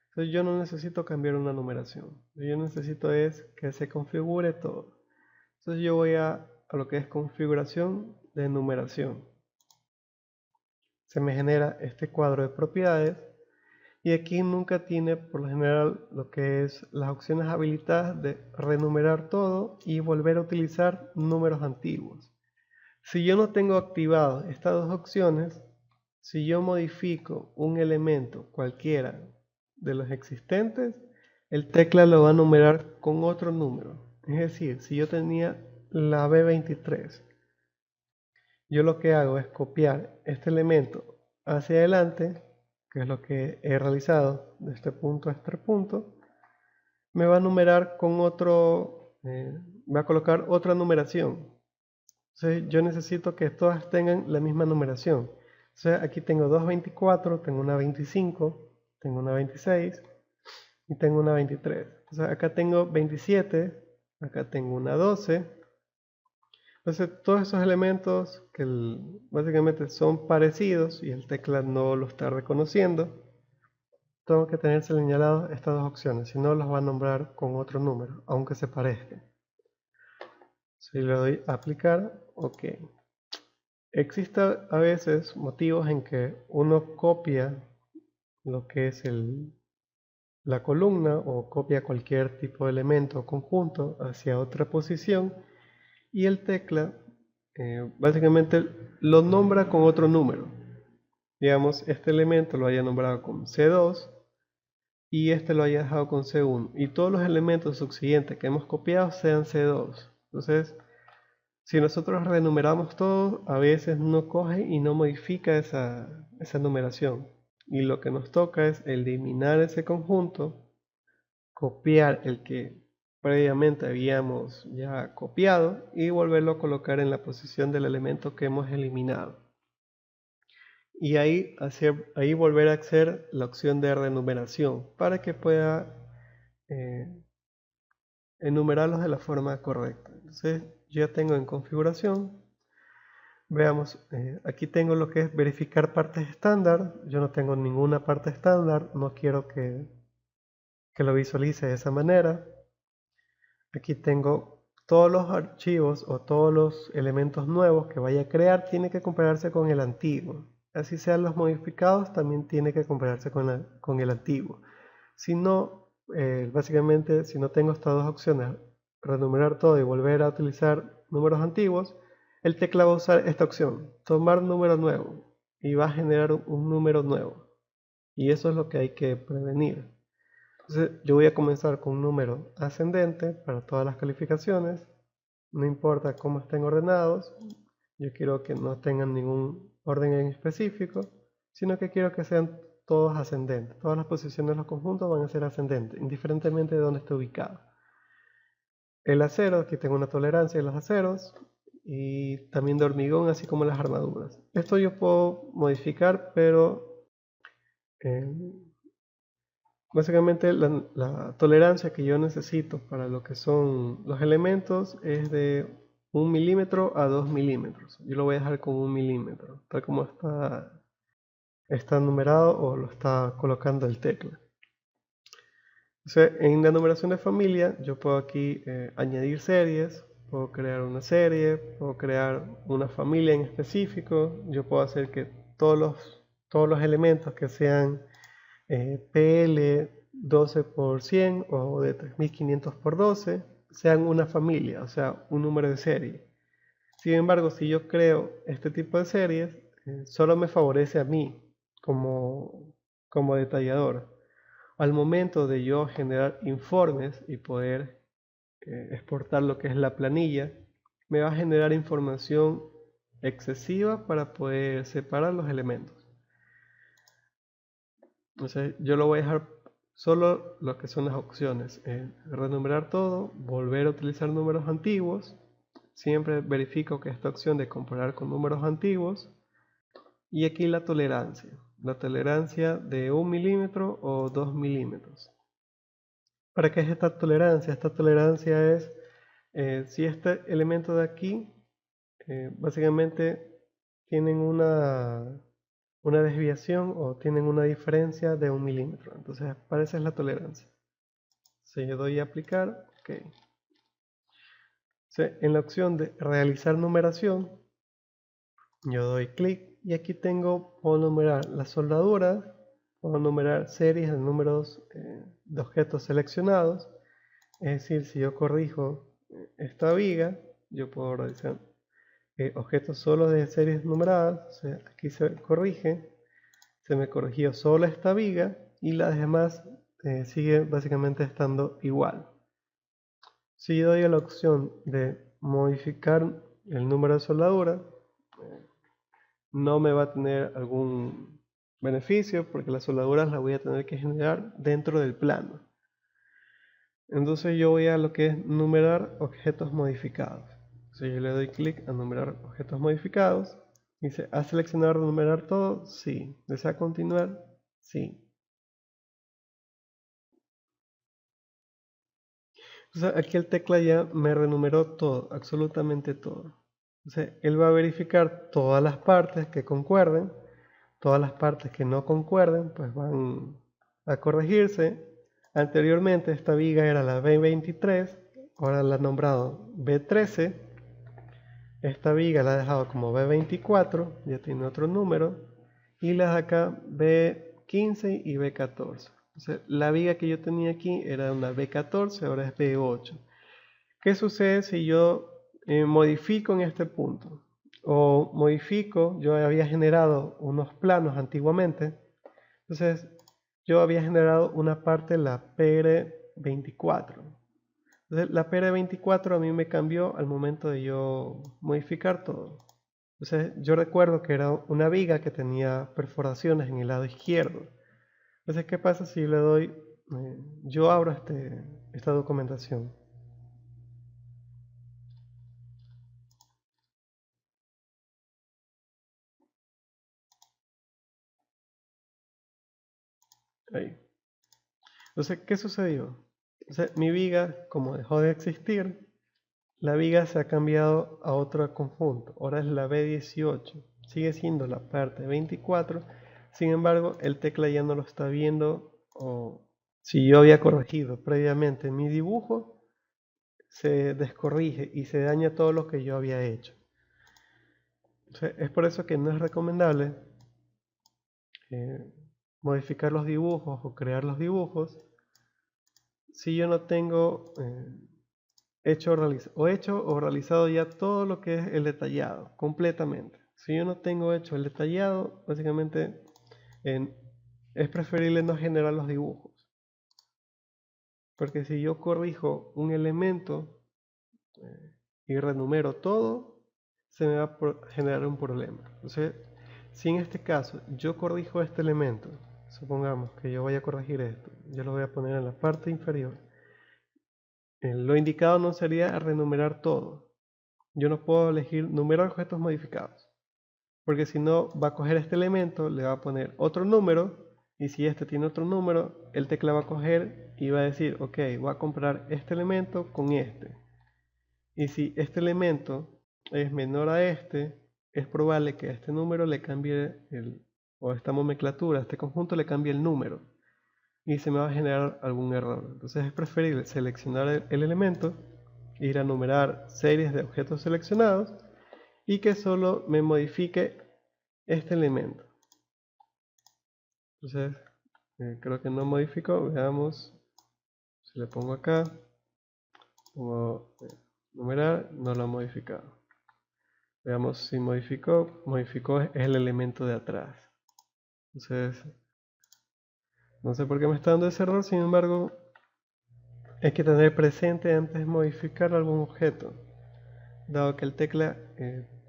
Entonces yo no necesito cambiar una numeración. Lo que yo necesito es que se configure todo. Entonces yo voy a lo que es configuración de numeración. Se me genera este cuadro de propiedades. Y aquí nunca tiene por lo general lo que es las opciones habilitadas de renumerar todo y volver a utilizar números antiguos. Si yo no tengo activadas estas dos opciones, si yo modifico un elemento cualquiera de los existentes, el tecla lo va a numerar con otro número. Es decir, si yo tenía la B23, yo lo que hago es copiar este elemento hacia adelante, que es lo que he realizado de este punto a este punto, me va a numerar con otro, va a colocar otra numeración. Entonces yo necesito que todas tengan la misma numeración. Entonces aquí tengo dos 24, tengo una 25. tengo una 26 y tengo una 23. Entonces acá tengo 27, acá tengo una 12. Entonces todos esos elementos que básicamente son parecidos y el tecla no lo está reconociendo, tengo que tener señaladas estas dos opciones, si no los va a nombrar con otro número, aunque se parezcan. Si le doy a aplicar, ok. Existen a veces motivos en que uno copia lo que es la columna o copia cualquier tipo de elemento o conjunto hacia otra posición y el tecla básicamente lo nombra con otro número. Digamos, este elemento lo haya nombrado con C2 y este lo haya dejado con C1 y todos los elementos subsiguientes que hemos copiado sean C2. Entonces, si nosotros renumeramos todo, a veces no coge y no modifica esa numeración. Y lo que nos toca es eliminar ese conjunto, copiar el que previamente habíamos ya copiado y volverlo a colocar en la posición del elemento que hemos eliminado. Y ahí volver a hacer la opción de renumeración para que pueda enumerarlos de la forma correcta. Entonces ya tengo en configuración. Veamos, aquí tengo lo que es verificar partes estándar. Yo no tengo ninguna parte estándar, no quiero que lo visualice de esa manera. Aquí tengo todos los archivos o todos los elementos nuevos que vaya a crear, tiene que compararse con el antiguo. Así sean los modificados, también tiene que compararse con el antiguo. Si no, básicamente, si no tengo estas dos opciones, renumerar todo y volver a utilizar números antiguos, el tecla va a usar esta opción, tomar número nuevo, y va a generar un número nuevo. Y eso es lo que hay que prevenir. Entonces yo voy a comenzar con un número ascendente para todas las calificaciones, no importa cómo estén ordenados, yo quiero que no tengan ningún orden en específico, sino que quiero que sean todos ascendentes. Todas las posiciones de los conjuntos van a ser ascendentes, indiferentemente de dónde esté ubicado. El acero, aquí tengo una tolerancia de los aceros, y también de hormigón, así como las armaduras. Esto yo puedo modificar, pero básicamente la tolerancia que yo necesito para lo que son los elementos es de 1 milímetro a 2 milímetros. Yo lo voy a dejar con 1 milímetro, tal como está numerado o lo está colocando el tecla. Entonces, en la numeración de familia yo puedo aquí añadir series, puedo crear una serie, puedo crear una familia en específico, yo puedo hacer que todos los elementos que sean PL 12 por 100 o de 3500 por 12 sean una familia, o sea, un número de serie. Sin embargo, si yo creo este tipo de series, solo me favorece a mí como detallador. Al momento de yo generar informes y poder exportar lo que es la planilla, me va a generar información excesiva para poder separar los elementos. Entonces yo lo voy a dejar solo lo que son las opciones. Renumerar todo, volver a utilizar números antiguos. Siempre verifico que esta opción de comparar con números antiguos. Y aquí la tolerancia. La tolerancia de 1 milímetro o 2 milímetros. ¿Para qué es esta tolerancia? Esta tolerancia es si este elemento de aquí básicamente tienen una desviación o tienen una diferencia de 1 milímetro. Entonces, para eso es la tolerancia. Si yo doy a aplicar, ok. En la opción de realizar numeración, yo doy clic y aquí puedo numerar las soldaduras, puedo numerar series de números de objetos seleccionados. Es decir, si yo corrijo esta viga, yo puedo realizar objetos solo de series numeradas. Aquí se corrige. Se me corrigió solo esta viga y las demás siguen básicamente estando igual. Si yo doy a la opción de modificar el número de soldadura, no me va a tener algún beneficio porque las soldaduras las voy a tener que generar dentro del plano. Entonces yo voy a lo que es numerar objetos modificados. Entonces yo le doy clic a numerar objetos modificados. Dice, ¿ha seleccionado numerar todo? Sí. ¿Desea continuar? Sí. Entonces aquí el tecla ya me renumeró todo, absolutamente todo. Entonces él va a verificar todas las partes que concuerden, todas las partes que no concuerden, pues van a corregirse. Anteriormente esta viga era la B23, ahora la ha nombrado B13. Esta viga la ha dejado como B24, ya tiene otro número. Y las de acá B15 y B14. Entonces, la viga que yo tenía aquí era una B14, ahora es B8. ¿Qué sucede si yo modifico en este punto? O modifico, yo había generado unos planos antiguamente. Entonces, yo había generado una parte, la PR24. Entonces, la PR24 a mí me cambió al momento de yo modificar todo. Entonces, yo recuerdo que era una viga que tenía perforaciones en el lado izquierdo. Entonces, ¿qué pasa si yo le doy, yo abro esta documentación? Ahí. Entonces, ¿qué sucedió? Entonces, mi viga, como dejó de existir, la viga se ha cambiado a otro conjunto. Ahora es la B18. Sigue siendo la parte 24. Sin embargo, el tecla ya no lo está viendo. O si yo había corregido previamente mi dibujo, se descorrige y se daña todo lo que yo había hecho. Entonces, es por eso que no es recomendable eh, modificar los dibujos o crear los dibujos si yo no tengo hecho o realizado ya todo lo que es el detallado, completamente. Si yo no tengo hecho el detallado, básicamente es preferible no generar los dibujos. Porque si yo corrijo un elemento y renumero todo, se me va a generar un problema. Entonces, si en este caso yo corrijo este elemento, supongamos que yo voy a corregir esto, yo lo voy a poner en la parte inferior. Lo indicado no sería renumerar todo. Yo no puedo elegir numerar objetos modificados, porque si no va a coger este elemento, le va a poner otro número, y si este tiene otro número, el tecla va a coger y va a decir, ok, voy a comparar este elemento con este. Y si este elemento es menor a este, es probable que a este número le cambie o esta nomenclatura, a este conjunto le cambie el número. Y se me va a generar algún error. Entonces es preferible seleccionar el elemento, ir a numerar series de objetos seleccionados y que solo me modifique este elemento. Entonces creo que no modificó. Veamos si le pongo acá, pongo numerar, no lo ha modificado. Veamos si modificó es el elemento de atrás. Entonces no sé por qué me está dando ese error, sin embargo hay que tener presente antes de modificar algún objeto, dado que el tecla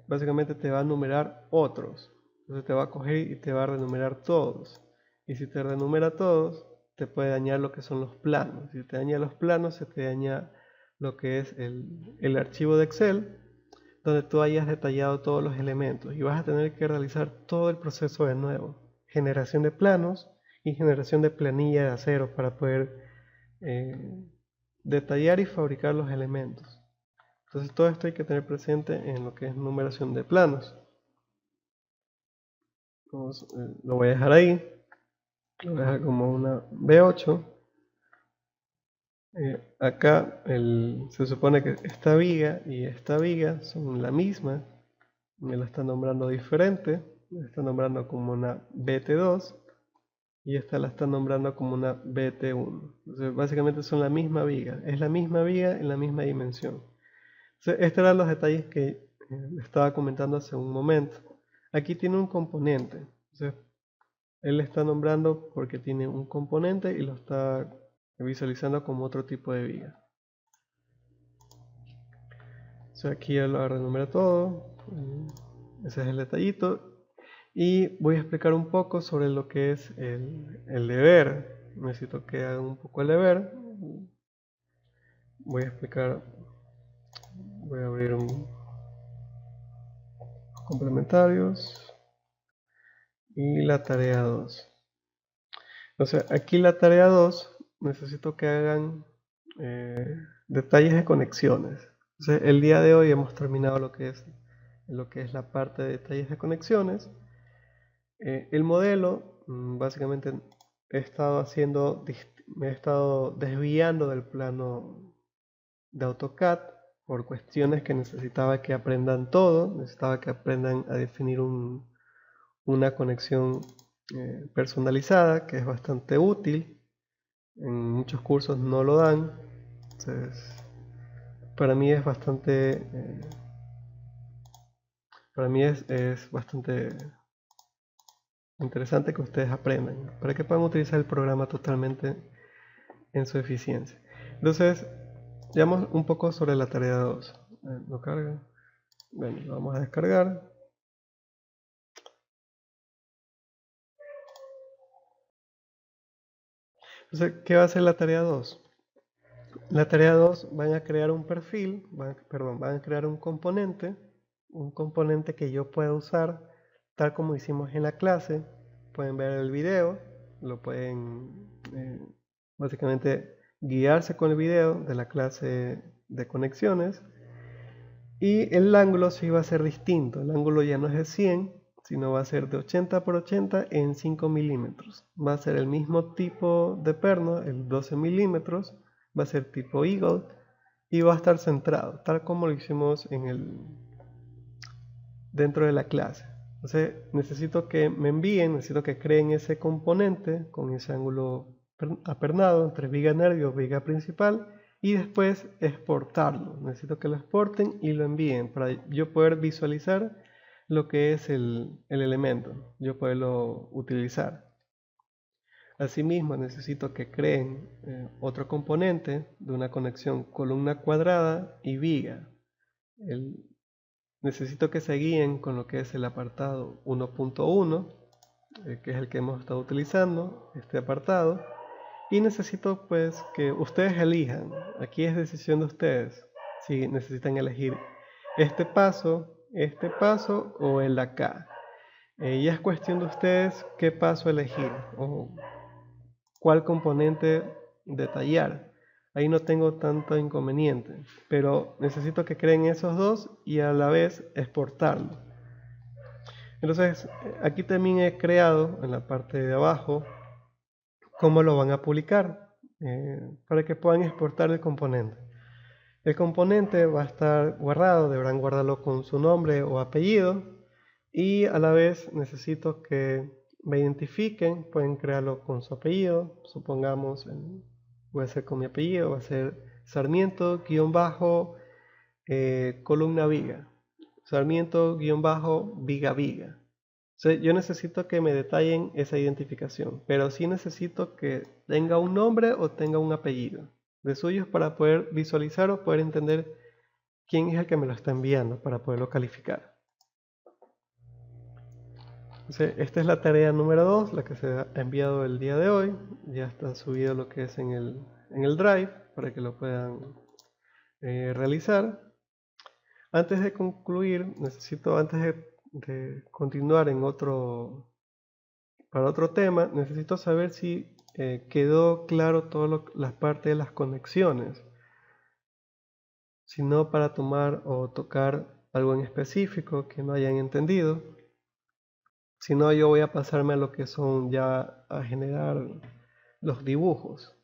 básicamente te va a numerar otros. Entonces te va a coger y te va a renumerar todos. Y si te renumera todos, te puede dañar lo que son los planos. Si te daña los planos, se te daña lo que es el archivo de Excel, donde tú hayas detallado todos los elementos. Y vas a tener que realizar todo el proceso de nuevo. Generación de planos y generación de planilla de acero para poder detallar y fabricar los elementos. Entonces todo esto hay que tener presente en lo que es numeración de planos. Lo voy a dejar ahí, lo voy a dejar como una B8. Acá se supone que esta viga y esta viga son la misma, me la está nombrando diferente, me la está nombrando como una BT2 y esta la está nombrando como una BT1. Entonces básicamente son la misma viga, es la misma viga en la misma dimensión. Estos eran los detalles que estaba comentando hace un momento. Aquí tiene un componente. Entonces, él le está nombrando porque tiene un componente y lo está visualizando como otro tipo de viga. Aquí ya lo renumera todo. Ese es el detallito. Y voy a explicar un poco sobre lo que es el deber. Necesito que haga un poco el deber. Voy a explicar. Voy a abrir un complementarios. Y la tarea 2. Entonces aquí la tarea 2 necesito que hagan detalles de conexiones. Entonces, el día de hoy hemos terminado lo que es la parte de detalles de conexiones. El modelo, básicamente me he estado desviando del plano de AutoCAD por cuestiones que necesitaba que aprendan todo, necesitaba que aprendan a definir una conexión personalizada, que es bastante útil. En muchos cursos no lo dan. Entonces, para mí es bastante interesante que ustedes aprendan, para que puedan utilizar el programa totalmente en su eficiencia. Entonces, veamos un poco sobre la tarea 2. ¿No carga? Bueno, lo vamos a descargar. Entonces, ¿qué va a hacer la tarea 2? La tarea 2 van a crear un perfil, van a crear un componente que yo pueda usar tal como hicimos en la clase. Pueden ver el video, lo pueden básicamente guiarse con el video de la clase de conexiones, y el ángulo sí va a ser distinto. El ángulo ya no es de 100, sino va a ser de 80 por 80 en 5 milímetros. Va a ser el mismo tipo de perno, el 12 milímetros, va a ser tipo Eagle y va a estar centrado, tal como lo hicimos dentro de la clase. Entonces necesito que creen ese componente con ese ángulo apernado entre viga nervio y viga principal, y después exportarlo. Necesito que lo exporten y lo envíen para yo poder visualizar lo que es el elemento, yo poderlo utilizar. Asimismo, necesito que creen otro componente de una conexión columna cuadrada y viga. Necesito que se guíen con lo que es el apartado 1.1, que es el que hemos estado utilizando, este apartado. Y necesito pues que ustedes elijan. Aquí es decisión de ustedes si necesitan elegir este paso o el de acá. Ya es cuestión de ustedes qué paso elegir o cuál componente detallar. Ahí no tengo tanto inconveniente, pero necesito que creen esos dos y a la vez exportarlo. Entonces, aquí también he creado en la parte de abajo cómo lo van a publicar para que puedan exportar el componente. El componente va a estar guardado, deberán guardarlo con su nombre o apellido, y a la vez necesito que me identifiquen. Pueden crearlo con su apellido, supongamos, voy a hacer con mi apellido, va a ser Sarmiento columna viga, Sarmiento viga viga. Yo necesito que me detallen esa identificación, pero sí necesito que tenga un nombre o tenga un apellido de suyos para poder visualizar o poder entender quién es el que me lo está enviando para poderlo calificar. Entonces, esta es la tarea número 2, la que se ha enviado el día de hoy. Ya está subido lo que es en el Drive para que lo puedan realizar. Antes de concluir, antes de continuar para otro tema, necesito saber si quedó claro todas las partes de las conexiones. Si no, para tomar o tocar algo en específico que no hayan entendido. Si no, yo voy a pasarme a lo que son ya a generar los dibujos,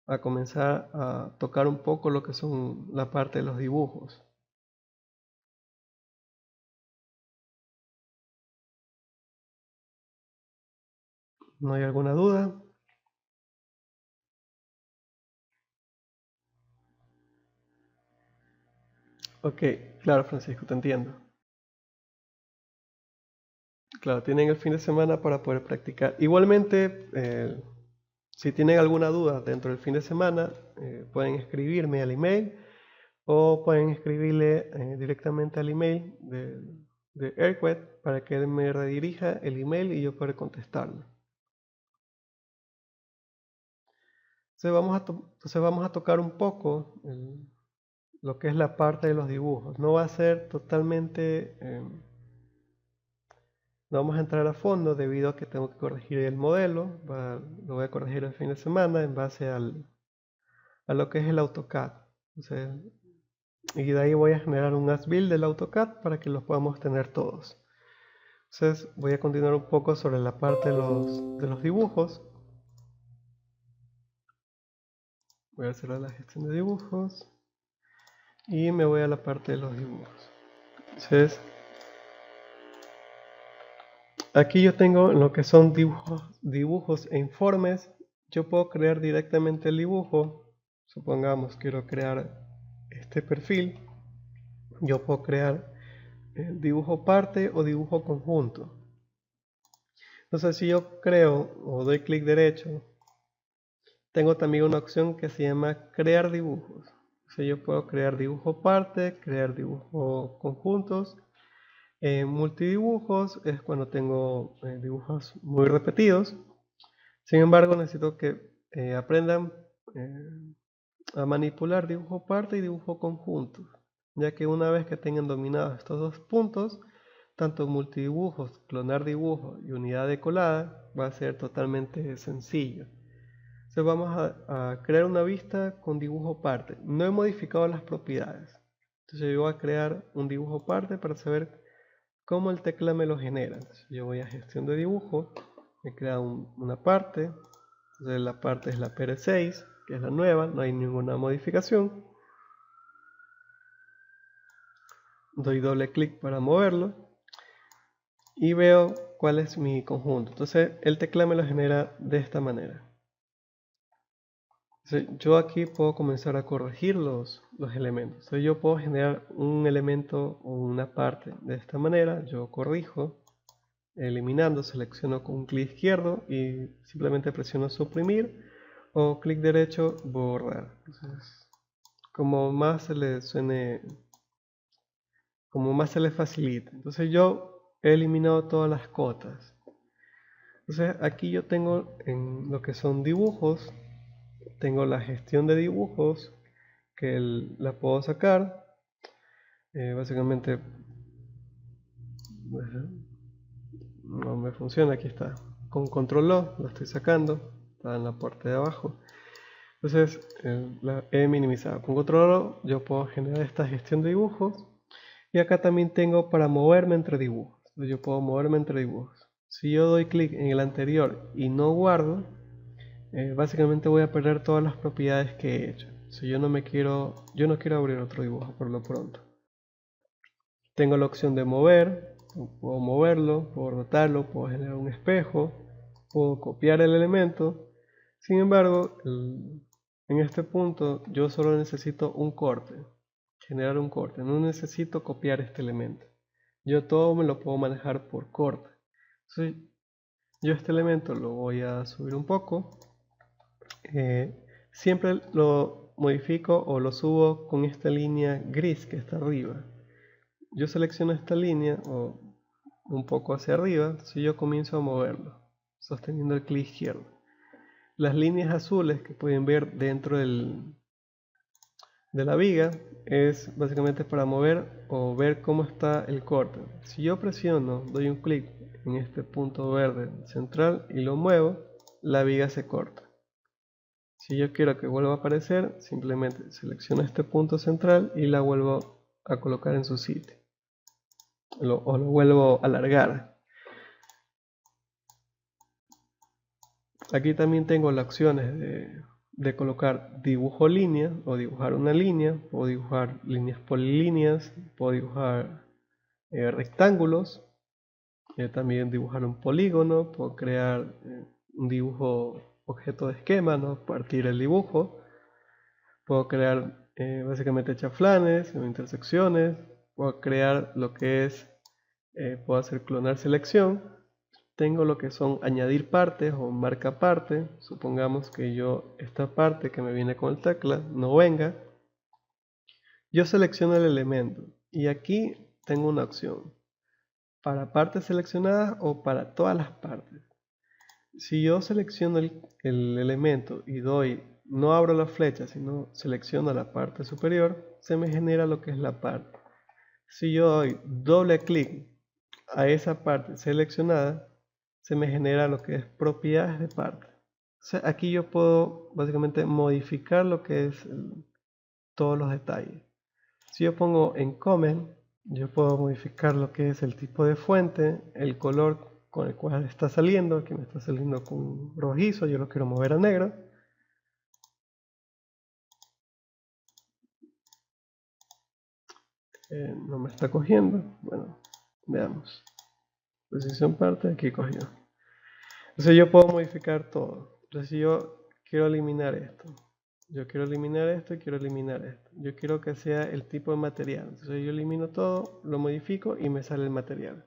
a comenzar a tocar un poco lo que son la parte de los dibujos. ¿No hay alguna duda? Ok, claro, Francisco, te entiendo. Claro, tienen el fin de semana para poder practicar. Igualmente, si tienen alguna duda dentro del fin de semana, pueden escribirme al email o pueden escribirle directamente al email de ERCWET para que él me redirija el email y yo pueda contestarle. Entonces vamos a tocar un poco lo que es la parte de los dibujos. No va a ser totalmente... no vamos a entrar a fondo debido a que tengo que corregir el modelo. Lo voy a corregir el fin de semana en base a lo que es el AutoCAD. Entonces, y de ahí voy a generar un as build del AutoCAD para que los podamos tener todos. Entonces voy a continuar un poco sobre la parte de los dibujos. Voy a cerrar la gestión de dibujos y me voy a la parte de los dibujos. Entonces, aquí yo tengo lo que son dibujos e informes. Yo puedo crear directamente el dibujo. Supongamos quiero crear este perfil. Yo puedo crear dibujo parte o dibujo conjunto. Entonces, si yo creo o doy clic derecho, tengo también una opción que se llama crear dibujos. O sea, yo puedo crear dibujo parte, crear dibujo conjuntos. Multidibujos es cuando tengo dibujos muy repetidos. Sin embargo, necesito que aprendan a manipular dibujo parte y dibujo conjunto, ya que una vez que tengan dominados estos dos puntos, tanto multidibujos, clonar dibujos y unidad de colada va a ser totalmente sencillo. Entonces vamos a crear una vista con dibujo parte. No he modificado las propiedades. Entonces yo voy a crear un dibujo parte para saber cómo el tecla me lo genera. Entonces yo voy a gestión de dibujo, he creado una parte. Entonces la parte es la PR6, que es la nueva, no hay ninguna modificación. Doy doble clic para moverlo y veo cuál es mi conjunto. Entonces el teclado me lo genera de esta manera. Entonces, yo aquí puedo comenzar a corregir los elementos. Entonces, yo puedo generar un elemento o una parte de esta manera. Yo corrijo, eliminando, selecciono con un clic izquierdo y simplemente presiono suprimir o clic derecho, borrar. Entonces, como más se le suene, como más se le facilite. Entonces yo he eliminado todas las cotas. Entonces aquí yo tengo en lo que son dibujos, tengo la gestión de dibujos que la puedo sacar. Básicamente no me funciona, aquí está. Con control O lo estoy sacando, está en la parte de abajo. Entonces la he minimizado. Con control O yo puedo generar esta gestión de dibujos. Y acá también tengo para moverme entre dibujos. Entonces yo puedo moverme entre dibujos. Si yo doy clic en el anterior y no guardo, básicamente voy a perder todas las propiedades que he hecho. Si yo no quiero abrir otro dibujo por lo pronto. Tengo la opción de mover, puedo moverlo, puedo rotarlo, puedo generar un espejo, puedo copiar el elemento. Sin embargo, en este punto yo solo necesito un corte, generar un corte, no necesito copiar este elemento. Yo todo me lo puedo manejar por corte. Entonces, yo este elemento lo voy a subir un poco. Siempre lo modifico o lo subo con esta línea gris que está arriba. Yo selecciono esta línea o un poco hacia arriba, si yo comienzo a moverlo, sosteniendo el clic izquierdo. Las líneas azules que pueden ver dentro de la viga es básicamente para mover o ver cómo está el corte. Si yo presiono, doy un clic en este punto verde central y lo muevo, la viga se corta. Si yo quiero que vuelva a aparecer, simplemente selecciono este punto central y la vuelvo a colocar en su sitio. O lo vuelvo a alargar. Aquí también tengo las opciones de colocar dibujo línea o dibujar una línea, o dibujar líneas polilíneas, puedo dibujar rectángulos, también dibujar un polígono, puedo crear un dibujo objeto de esquema, ¿no? Partir el dibujo, puedo crear básicamente chaflanes o intersecciones, puedo crear lo que es, puedo hacer clonar selección. Tengo lo que son añadir partes o marca parte. Supongamos que yo esta parte que me viene con el tecla no venga. Yo selecciono el elemento y aquí tengo una opción para partes seleccionadas o para todas las partes. Si yo selecciono el elemento y no abro la flecha, sino selecciono la parte superior, se me genera lo que es la parte. Si yo doy doble clic a esa parte seleccionada, se me genera lo que es propiedades de parte. O sea, aquí yo puedo básicamente modificar lo que es todos los detalles. Si yo pongo en comment, yo puedo modificar lo que es el tipo de fuente, el color con el cual está saliendo. Aquí me está saliendo con rojizo, yo lo quiero mover a negro. No me está cogiendo. Bueno, veamos. Posición parte, aquí cogió. Entonces yo puedo modificar todo. Entonces si yo quiero eliminar esto, yo quiero eliminar esto y quiero eliminar esto. Yo quiero que sea el tipo de material. Entonces yo elimino todo, lo modifico y me sale el material.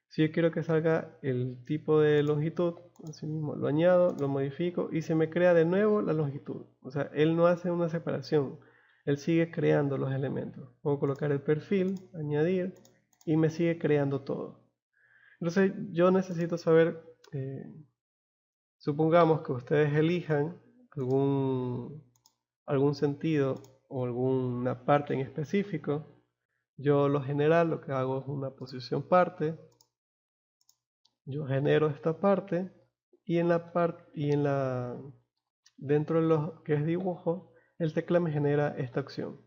Si yo quiero que salga el tipo de longitud, así mismo lo añado, lo modifico y se me crea de nuevo la longitud. O sea, él no hace una separación, él sigue creando los elementos. Puedo colocar el perfil, añadir y me sigue creando todo. Entonces yo necesito saber, supongamos que ustedes elijan algún sentido o alguna parte en específico. Yo lo general lo que hago es una posición parte. Yo genero esta parte y dentro de lo que es dibujo, el tecla me genera esta acción.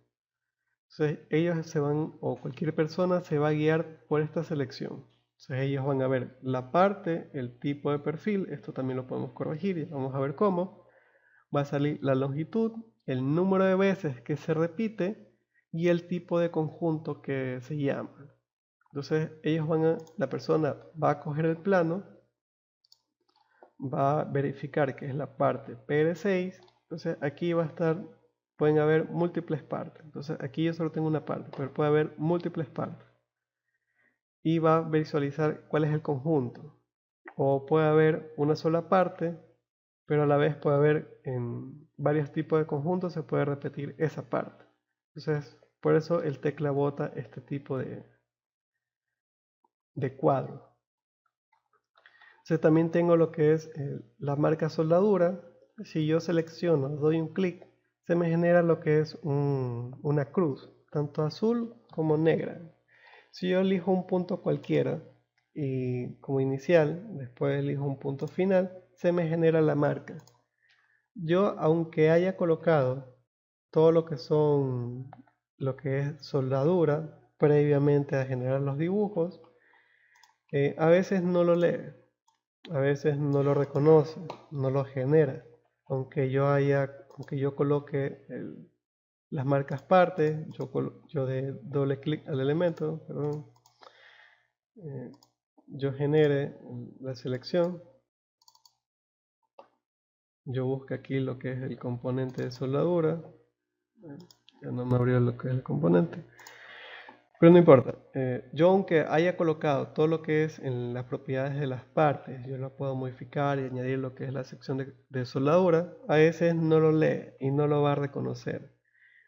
Entonces ellos se van, o cualquier persona se va a guiar por esta selección. Entonces ellos van a ver la parte, el tipo de perfil, esto también lo podemos corregir y vamos a ver cómo. Va a salir la longitud, el número de veces que se repite y el tipo de conjunto que se llama. Entonces la persona va a coger el plano, va a verificar que es la parte PR6, entonces aquí va a estar, pueden haber múltiples partes, entonces aquí yo solo tengo una parte, pero puede haber múltiples partes. Y va a visualizar cuál es el conjunto, o puede haber una sola parte, pero a la vez puede haber en varios tipos de conjuntos, se puede repetir esa parte. Entonces, por eso el tecla bota este tipo de cuadro. Entonces también tengo lo que es la marca soldadura. Si yo selecciono, doy un clic, se me genera lo que es una cruz, tanto azul como negra. Si yo elijo un punto cualquiera y como inicial, después elijo un punto final, se me genera la marca. Yo, aunque haya colocado todo lo que es soldadura previamente a generar los dibujos, a veces no lo lee. A veces no lo reconoce, no lo genera. Aunque yo coloque las marcas partes, yo de doble clic al elemento, perdón, yo genere la selección, yo busco aquí lo que es el componente de soldadura, ya no me abrió lo que es el componente. Pero no importa, yo aunque haya colocado todo lo que es en las propiedades de las partes, yo lo puedo modificar y añadir lo que es la sección de soldadura, a veces no lo lee y no lo va a reconocer.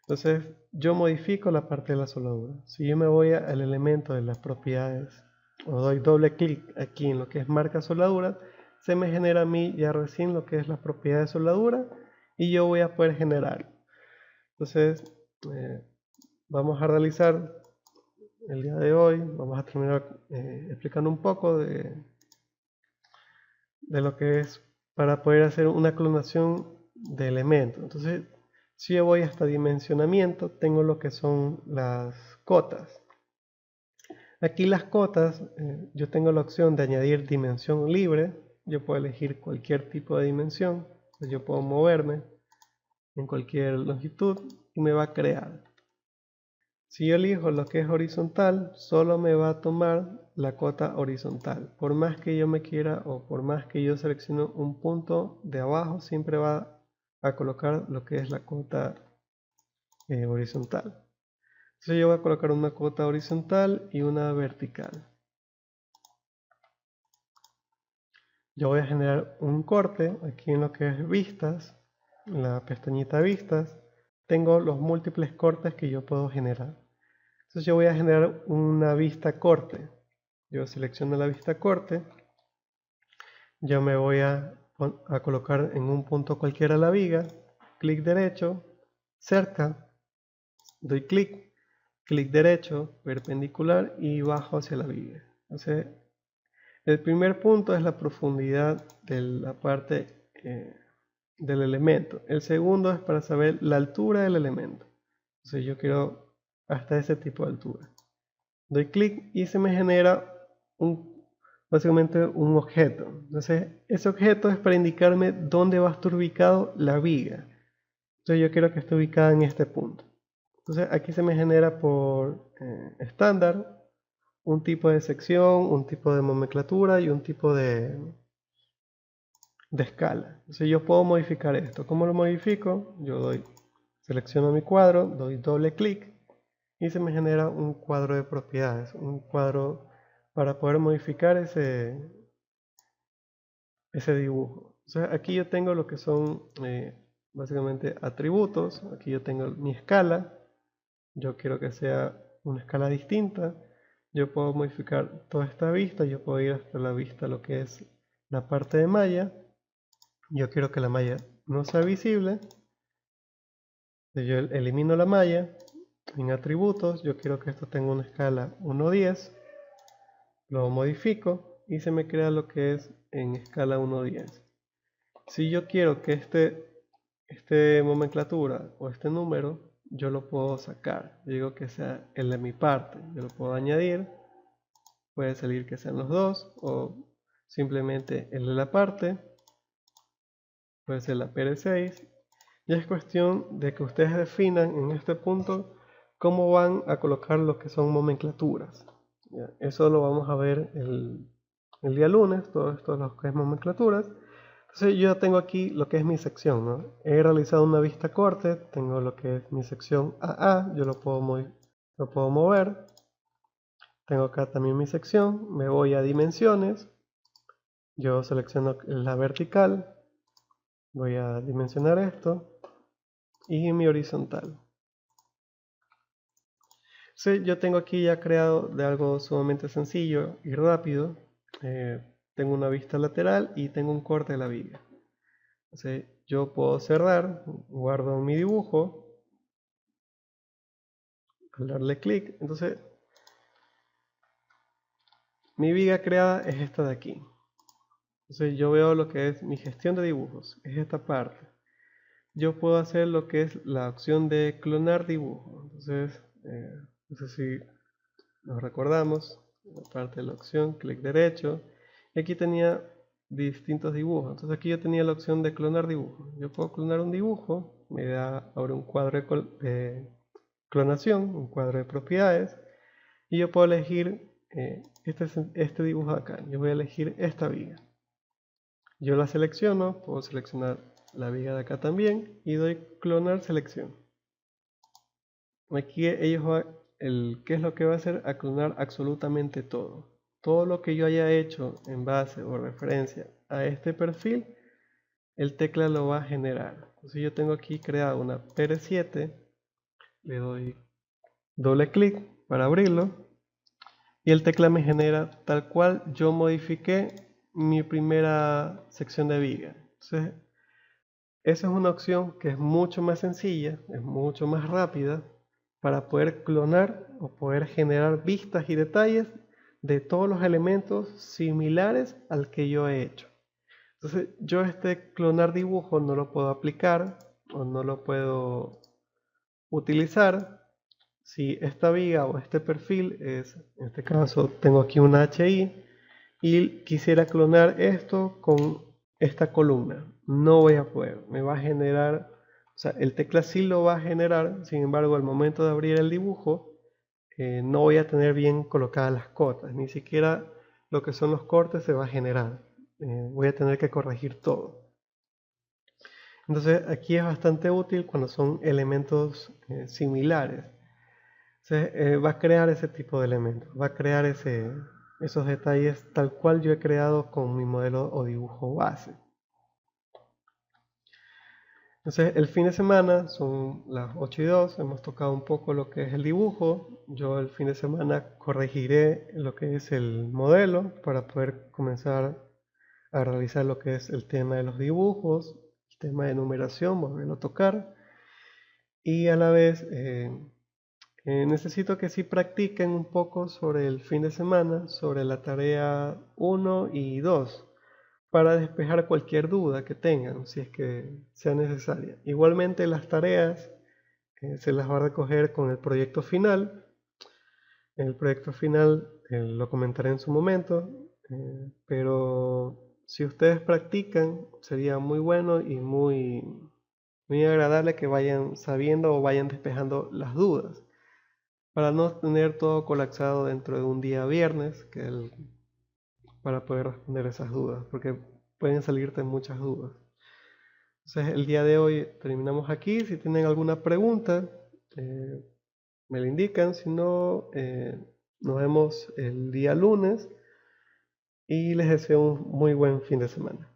Entonces yo modifico la parte de la soldadura. Si yo me voy al elemento de las propiedades o doy doble clic aquí en lo que es marca soldadura, se me genera a mí ya recién lo que es la propiedad de soldadura y yo voy a poder generar. Entonces vamos a realizar el día de hoy, vamos a terminar explicando un poco de lo que es para poder hacer una clonación de elementos. Entonces, si yo voy hasta dimensionamiento, tengo lo que son las cotas. Aquí las cotas, yo tengo la opción de añadir dimensión libre. Yo puedo elegir cualquier tipo de dimensión. Entonces yo puedo moverme en cualquier longitud y me va a crear. Si yo elijo lo que es horizontal, solo me va a tomar la cota horizontal. Por más que yo me quiera o por más que yo seleccione un punto de abajo, siempre va a colocar lo que es la cota horizontal. Entonces yo voy a colocar una cota horizontal y una vertical. Yo voy a generar un corte aquí en lo que es vistas, en la pestañita vistas. Tengo los múltiples cortes que yo puedo generar. Entonces yo voy a generar una vista corte. Yo selecciono la vista corte. Yo me voy a colocar en un punto cualquiera la viga. Clic derecho, cerca. Doy clic, clic derecho, perpendicular y bajo hacia la viga. Entonces el primer punto es la profundidad de la parte del elemento. El segundo es para saber la altura del elemento. Entonces yo quiero hasta ese tipo de altura. Doy clic y se me genera básicamente un objeto. Entonces ese objeto es para indicarme dónde va a estar ubicado la viga. Entonces yo quiero que esté ubicada en este punto. Entonces aquí se me genera por estándar un tipo de sección, un tipo de nomenclatura y un tipo de escala. Entonces yo puedo modificar esto. ¿Cómo lo modifico? Selecciono mi cuadro, doy doble clic y se me genera un cuadro de propiedades, un cuadro para poder modificar ese dibujo. Entonces aquí yo tengo lo que son básicamente atributos. Aquí yo tengo mi escala. Yo quiero que sea una escala distinta. Yo puedo modificar toda esta vista. Yo puedo ir hasta la vista, lo que es la parte de malla. Yo quiero que la malla no sea visible. Yo elimino la malla. En atributos yo quiero que esto tenga una escala 1:10. Lo modifico y se me crea lo que es en escala 1:10. Si yo quiero que este nomenclatura o este número, yo lo puedo sacar. Yo digo que sea el de mi parte. Yo lo puedo añadir. Puede salir que sean los dos o simplemente el de la parte. Puede ser la PR6. Ya es cuestión de que ustedes definan en este punto cómo van a colocar lo que son nomenclaturas. ¿Ya? Eso lo vamos a ver el día lunes, todo esto lo que es nomenclaturas. Entonces yo ya tengo aquí lo que es mi sección, ¿no? He realizado una vista corte, tengo lo que es mi sección AA, yo lo puedo mover. Tengo acá también mi sección, me voy a dimensiones, yo selecciono la vertical, voy a dimensionar esto y mi horizontal. Sí, yo tengo aquí ya creado de algo sumamente sencillo y rápido. Tengo una vista lateral y tengo un corte de la viga. Entonces yo puedo cerrar, guardo mi dibujo, al darle clic. Entonces mi viga creada es esta de aquí. Entonces yo veo lo que es mi gestión de dibujos, es esta parte. Yo puedo hacer lo que es la opción de clonar dibujo. Entonces, no sé si nos recordamos, la parte de la opción, clic derecho, y aquí tenía distintos dibujos. Entonces aquí yo tenía la opción de clonar dibujo. Yo puedo clonar un dibujo, me da ahora un cuadro de clonación, un cuadro de propiedades, y yo puedo elegir este dibujo de acá. Yo voy a elegir esta viga. Yo la selecciono, puedo seleccionar la viga de acá también y doy clonar selección. Aquí ¿qué es lo que va a hacer? A clonar absolutamente todo. Todo lo que yo haya hecho en base o referencia a este perfil, el tecla lo va a generar. Entonces yo tengo aquí creado una PR7, le doy doble clic para abrirlo y el tecla me genera tal cual yo modifiqué mi primera sección de viga. Entonces esa es una opción que es mucho más sencilla, es mucho más rápida para poder clonar o poder generar vistas y detalles de todos los elementos similares al que yo he hecho. Entonces yo este clonar dibujo no lo puedo aplicar o no lo puedo utilizar si esta viga o este perfil es, en este caso tengo aquí una HI y quisiera clonar esto con esta columna. No voy a poder, me va a generar, o sea, el tecla sí lo va a generar, sin embargo al momento de abrir el dibujo no voy a tener bien colocadas las cotas, ni siquiera lo que son los cortes se va a generar. Voy a tener que corregir todo. Entonces aquí es bastante útil cuando son elementos similares. Va a crear ese tipo de elementos, va a crear esos detalles tal cual yo he creado con mi modelo o dibujo base. Entonces el fin de semana son las 8:02, hemos tocado un poco lo que es el dibujo. Yo el fin de semana corregiré lo que es el modelo para poder comenzar a realizar lo que es el tema de los dibujos, el tema de numeración, volverlo a tocar. Y a la vez necesito que sí practiquen un poco sobre el fin de semana, sobre la tarea 1 y 2. para despejar cualquier duda que tengan, si es que sea necesaria. Igualmente las tareas se las va a recoger con el proyecto final. El proyecto final lo comentaré en su momento, pero si ustedes practican, sería muy bueno y muy agradable que vayan sabiendo o vayan despejando las dudas, para no tener todo colapsado dentro de un día viernes, para poder responder esas dudas, porque pueden salirte muchas dudas. Entonces el día de hoy terminamos aquí. Si tienen alguna pregunta, eh, me la indican. Si no, nos vemos el día lunes y les deseo un muy buen fin de semana.